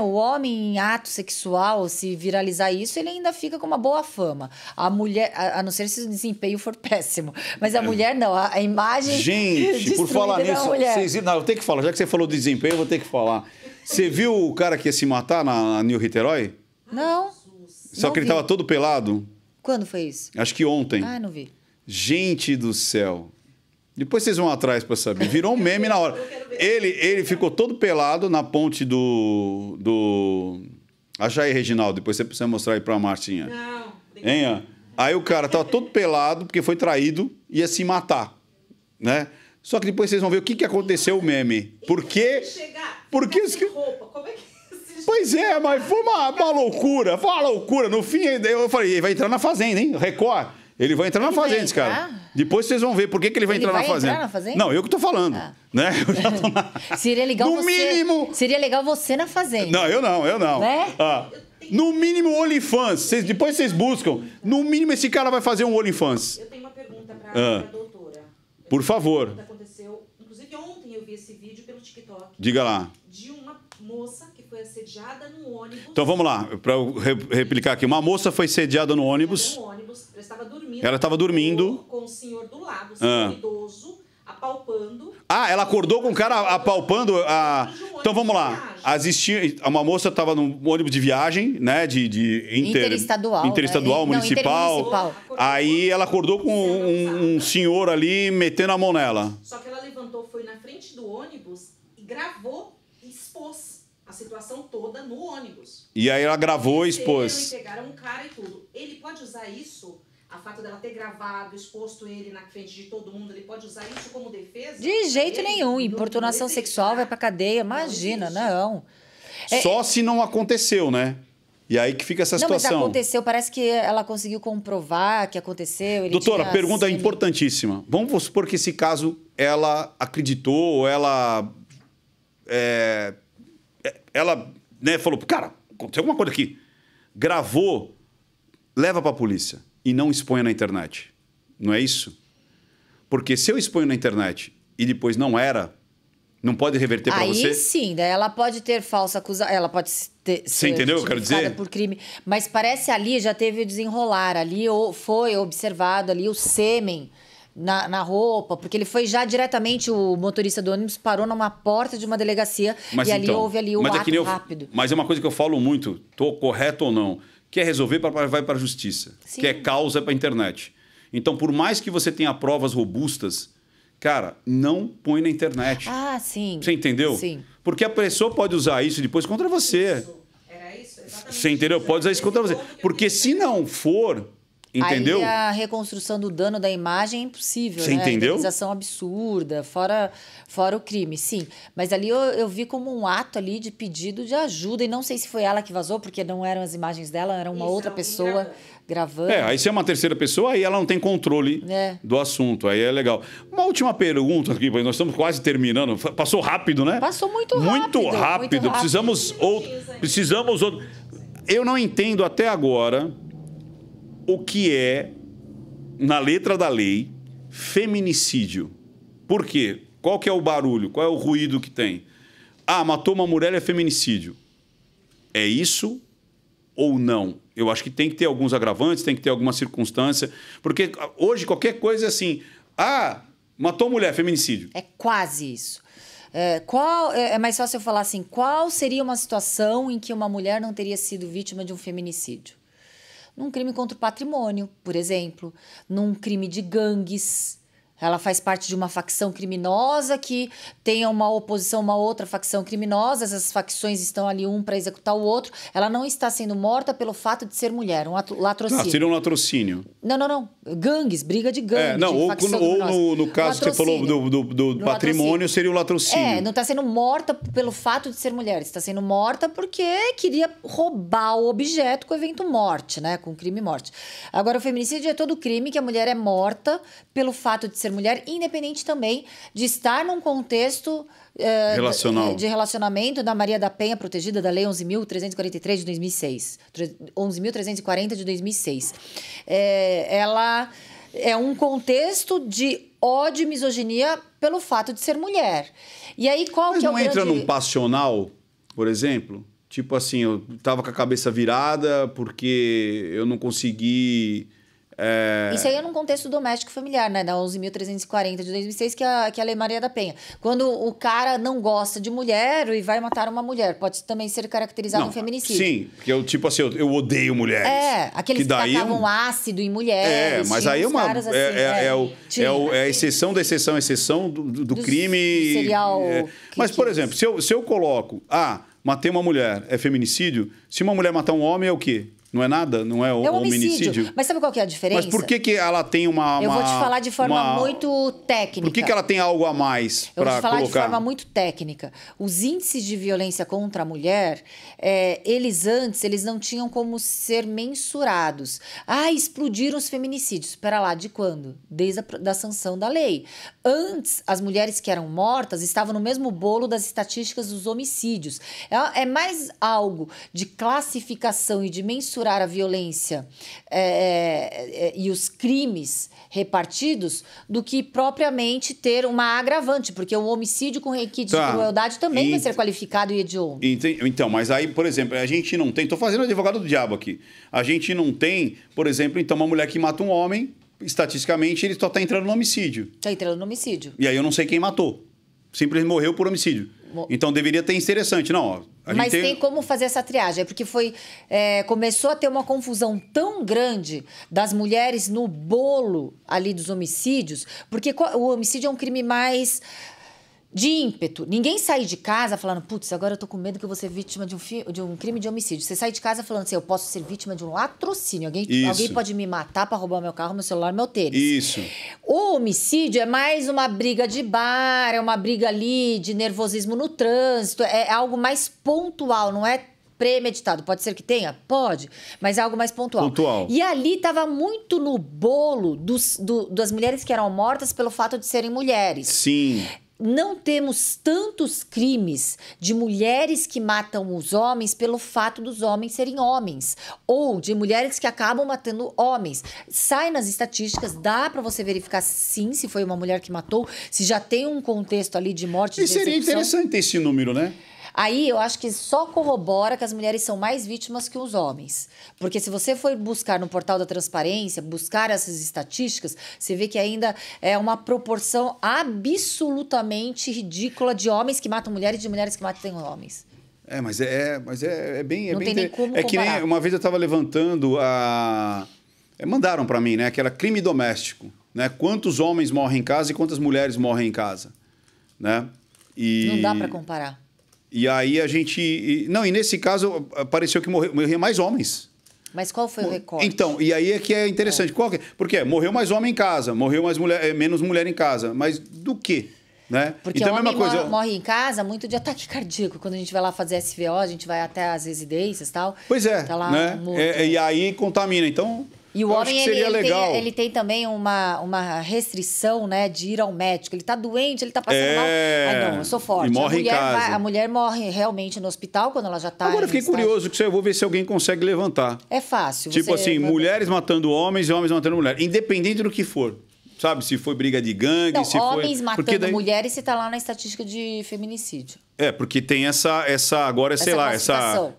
o homem em ato sexual, se viralizar isso, ele ainda fica com uma boa fama. A mulher, a não ser se o desempenho for péssimo. Mas a mulher não, a imagem. Gente, por falar nisso, eu tenho que falar, já que você falou de desempenho, eu vou ter que falar. Você viu o cara que ia se matar na New Niterói? Não. Só que ele estava todo pelado. Quando foi isso? Acho que ontem. Não vi. Gente do céu. Depois vocês vão atrás para saber. Virou um meme na hora. Ele ficou todo pelado na ponte do... Acha aí, Reginaldo, depois você precisa mostrar aí para a Martinha. Não. Hein, Aí o cara tava todo pelado, porque foi traído, ia se matar, né? Só que depois vocês vão ver o que aconteceu o meme. Por quê? Porque os... Como é que... Pois é, mas foi uma loucura. Foi uma loucura. No fim, eu falei, ele vai entrar na Fazenda, hein? Record. Ele vai entrar na Fazenda, esse cara. Depois vocês vão ver por que ele vai entrar na Fazenda. Entrar na Fazenda? Não, eu que tô falando. Né? Eu já tô Seria legal no mínimo... Seria legal você na Fazenda. Não, eu não. Né? No mínimo, OnlyFans. Depois vocês buscam. No mínimo, esse cara vai fazer um OnlyFans. Eu tenho uma pergunta para a doutora. Por favor. O que aconteceu, inclusive ontem eu vi esse vídeo pelo TikTok. Diga lá. De uma moça que foi assediada no ônibus. Então vamos lá, para replicar aqui. Uma moça foi sediada no ônibus. Ela estava dormindo. Ela estava dormindo. Com o senhor do lado, o senhor idoso, apalpando. Ela acordou com o cara apalpando a... Então vamos lá. Uma moça estava num ônibus de viagem, né? Interestadual. Interestadual, né? municipal. Intermunicipal. Aí ela acordou com um senhor ali metendo a mão nela. Só que ela levantou, foi na frente do ônibus e gravou e expôs a situação toda no ônibus. E aí ela gravou e expôs. E pegaram um cara e tudo. Ele pode usar isso... A fato dela ter gravado, exposto ele na frente de todo mundo, ele pode usar isso como defesa? De jeito nenhum. Importunação sexual vai pra cadeia. Imagina, não. Só se não aconteceu, né? E aí que fica essa situação. Mas aconteceu, parece que ela conseguiu comprovar que aconteceu. Doutora, pergunta importantíssima. Vamos supor que esse caso ela acreditou, ou ela falou, cara, aconteceu alguma coisa aqui. Gravou, leva pra polícia. E não exponha na internet. Não é isso? Porque se eu exponho na internet e depois não pode reverter para você? Aí sim, daí ela pode ter falsa acusação, ela pode ser você entendeu o que eu quero dizer? Por crime. Mas parece ali, já teve o desenrolar, ali foi observado ali o sêmen na roupa, porque ele foi já diretamente, o motorista do ônibus parou numa porta de uma delegacia e ali houve ali o ato rápido. Mas é uma coisa que eu falo muito, tô correto ou não? Quer resolver, vai para a justiça. Sim. Quer causa, é para a internet. Então, por mais que você tenha provas robustas, cara, não põe na internet. Sim. Você entendeu? Sim. Porque a pessoa pode usar isso depois contra você. Era isso, exatamente. Você entendeu? Pode usar isso contra você. Porque se não for, entendeu? Aí a reconstrução do dano da imagem é impossível, você entendeu? A indenização absurda, fora o crime, sim. Mas ali eu vi como um ato ali de pedido de ajuda, e não sei se foi ela que vazou, porque não eram as imagens dela, era uma outra pessoa gravando. Aí se é uma terceira pessoa, aí ela não tem controle do assunto, aí é legal. Uma última pergunta aqui, nós estamos quase terminando. Passou rápido, né? Passou muito rápido. Muito rápido. Precisamos outro. Eu não entendo até agora o que é, na letra da lei, feminicídio. Por quê? Qual que é o barulho? Qual é o ruído que tem? Matou uma mulher, é feminicídio. É isso ou não? Eu acho que tem que ter alguns agravantes, tem que ter alguma circunstância. Porque hoje qualquer coisa é assim... matou mulher, feminicídio. É quase isso. É mais fácil eu falar assim, qual seria uma situação em que uma mulher não teria sido vítima de um feminicídio? Num crime contra o patrimônio, por exemplo. Num crime de gangues. Ela faz parte de uma facção criminosa que tem uma oposição a uma outra facção criminosa. Essas facções estão ali para executar o outro. Ela não está sendo morta pelo fato de ser mulher, um latrocínio. Seria um latrocínio. Não. Gangues, briga de gangue. Ou no caso que você falou do patrimônio, seria o latrocínio. Não está sendo morta pelo fato de ser mulher. Está sendo morta porque queria roubar o objeto com o evento morte, né? Com crime morte. Agora, o feminicídio é todo crime que a mulher é morta pelo fato de ser mulher, independente também de estar num contexto de relacionamento da Maria da Penha, protegida da Lei 11.343 de 2006. 11.340 de 2006. Ela é um contexto de ódio e misoginia pelo fato de ser mulher. E aí, Mas não entra num passional, por exemplo? Tipo assim, eu tava com a cabeça virada porque eu não consegui... Isso aí é num contexto doméstico familiar, né? Da 11.340 de 2006, que é a Lei Maria da Penha. Quando o cara não gosta de mulher e vai matar uma mulher, pode também ser caracterizado um feminicídio. Sim, porque eu, tipo assim, eu odeio mulheres. Aqueles que tacavam ácido em mulheres. Mas aí é a exceção da exceção do crime. Serial. Mas, por exemplo, se eu coloco, matei uma mulher, é feminicídio, se uma mulher matar um homem, é o quê? Não é nada? Não é hominicídio? Mas sabe qual que é a diferença? Mas por que ela tem uma... Eu vou te falar de forma muito técnica. Por que ela tem algo a mais para colocar? Eu vou te falar de forma muito técnica. Os índices de violência contra a mulher, eles não tinham como ser mensurados. Explodiram os feminicídios. Espera lá, de quando? Desde a sanção da lei. Antes, as mulheres que eram mortas estavam no mesmo bolo das estatísticas dos homicídios. É mais algo de classificação e de mensurar a violência e os crimes repartidos do que propriamente ter uma agravante, porque o homicídio com requinte de crueldade também vai ser qualificado e hediondo. Então, mas aí, por exemplo, a gente não tem... Estou fazendo advogado do diabo aqui. A gente não tem, por exemplo, então, uma mulher que mata um homem, estatisticamente, ele só está entrando no homicídio. Está entrando no homicídio. E aí eu não sei quem matou. Simplesmente morreu por homicídio. Então deveria ter interessante. Não, mas tem como fazer essa triagem, porque começou a ter uma confusão tão grande das mulheres no bolo ali dos homicídios, porque o homicídio é um crime mais de ímpeto. Ninguém sai de casa falando, putz, agora eu tô com medo que eu vou ser vítima de um crime de homicídio. Você sai de casa falando assim, eu posso ser vítima de um latrocínio. Alguém pode me matar para roubar meu carro, meu celular, meu tênis. Isso. O homicídio é mais uma briga de bar, é uma briga ali de nervosismo no trânsito, é algo mais pontual, não é premeditado. Pode ser que tenha? Pode, mas é algo mais pontual. E ali estava muito no bolo das mulheres que eram mortas pelo fato de serem mulheres. Sim. Não temos tantos crimes de mulheres que matam os homens pelo fato dos homens serem homens. Ou de mulheres que acabam matando homens. Sai nas estatísticas, dá para você verificar sim se foi uma mulher que matou, se já tem um contexto ali de morte, de seria execução. Interessante esse número, né? Aí eu acho que só corrobora que as mulheres são mais vítimas que os homens. Porque se você for buscar no portal da transparência, buscar essas estatísticas, você vê que ainda é uma proporção absolutamente ridícula de homens que matam mulheres e de mulheres que matam homens. Mas é bem... Não tem nem como comparar. Que nem uma vez eu estava levantando mandaram para mim, né? Aquela crime doméstico, né? Quantos homens morrem em casa e quantas mulheres morrem em casa, né? Não dá para comparar. E aí a gente... E nesse caso, pareceu que morriam mais homens. Mas qual foi o recorte? Então, e aí é que é interessante. Porque morreu mais homem em casa, morreu menos mulher em casa. Mas do quê? Né? Porque então, o homem morre em casa muito de ataque cardíaco. Quando a gente vai lá fazer SVO, a gente vai até as residências e tal. Pois é. Tá lá né? E aí contamina. Então... E o homem, ele tem também uma restrição, né, de ir ao médico. Ele tá doente, ele tá passando mal. Não, eu sou forte. E morre em casa. A mulher morre realmente no hospital quando ela já tá... Agora eu fiquei curioso, que eu vou ver se alguém consegue levantar. É fácil. Tipo mulheres matando homens e homens matando mulheres. Independente do que for. Sabe, se foi briga de gangue, se foi... homens matando mulheres, você tá lá na estatística de feminicídio. Porque tem essa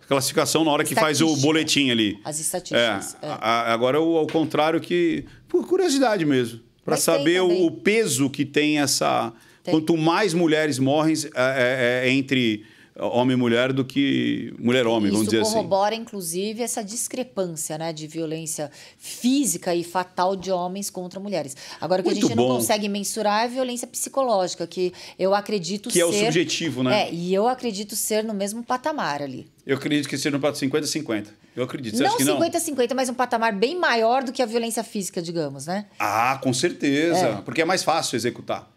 classificação na hora que faz o boletim ali. As estatísticas. Agora, ao contrário que... Por curiosidade mesmo. Para saber o peso que tem essa... Quanto mais mulheres morrem entre homem e mulher do que mulher-homem, vamos dizer assim. Isso corrobora, inclusive, essa discrepância, né, de violência física e fatal de homens contra mulheres. Agora, o que a gente não consegue mensurar é a violência psicológica, que eu acredito ser... Que é o subjetivo, né? E eu acredito ser no mesmo patamar ali. Eu acredito que seja no patamar 50-50. Eu acredito. Você não acha que não? 50-50, mas um patamar bem maior do que a violência física, digamos, né? Ah, com certeza. Porque é mais fácil executar.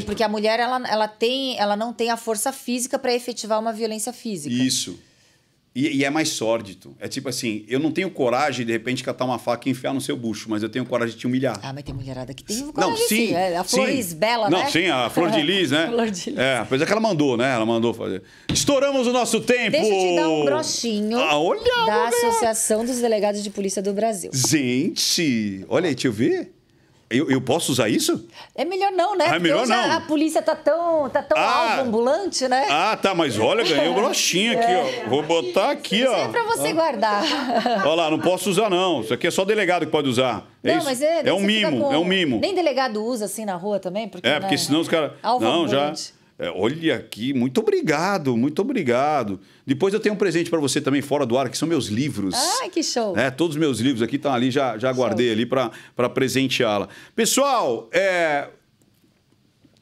Porque a mulher ela não tem a força física para efetivar uma violência física. Isso. E é mais sórdido. É tipo assim, eu não tenho coragem de repente catar uma faca e enfiar no seu bucho, mas eu tenho coragem de te humilhar. Ah, mas tem mulherada que tem coragem. Não, sim. A Flor Isbela, né? Não, sim, a Flor de Lis, né? Flor de Lis. Apesar que ela mandou, né? Ela mandou fazer. Estouramos o nosso tempo! Deixa eu te dar um broxinho da Associação dos Delegados de Polícia do Brasil. Gente, olha aí, deixa eu ver. Eu posso usar isso? É melhor não, né? É melhor hoje não. A polícia tá tão alvo ambulante, né? Ah, tá, mas olha, ganhei um broxinho aqui, ó. Vou botar aqui, ó. Isso é pra você guardar. Olha lá, não posso usar não. Isso aqui é só delegado que pode usar. Não, isso? Mas é um mimo, é um mimo. Nem delegado usa assim na rua também? Porque senão os caras... Não, ambulante. Olha aqui, muito obrigado, muito obrigado. Depois eu tenho um presente para você também fora do ar, que são meus livros. Ai, que show. Todos os meus livros aqui estão ali, já guardei ali para presenteá-la. Pessoal,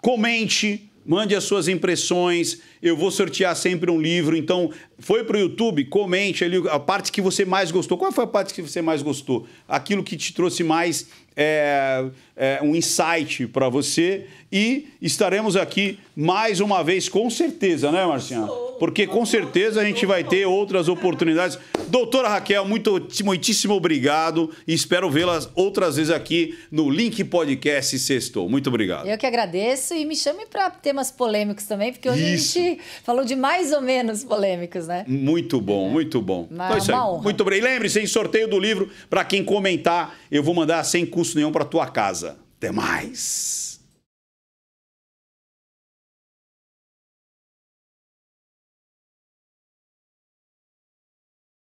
comente, mande as suas impressões. Eu vou sortear sempre um livro. Então, foi para o YouTube, comente ali a parte que você mais gostou. Qual foi a parte que você mais gostou? Aquilo que te trouxe mais um insight para você. E estaremos aqui mais uma vez, com certeza, né, Marcinha? Porque com certeza a gente vai ter outras oportunidades. Doutora Raquel, muitíssimo obrigado e espero vê-la outras vezes aqui no Link Podcast Sextou. Muito obrigado. Eu que agradeço e me chame para temas polêmicos também, porque hoje a gente falou de mais ou menos polêmicos, né? Muito bom, muito bom. Então é isso aí. Honra. Muito obrigado. E lembre-se, em sorteio do livro, para quem comentar, eu vou mandar sem custo nenhum para tua casa. Até mais.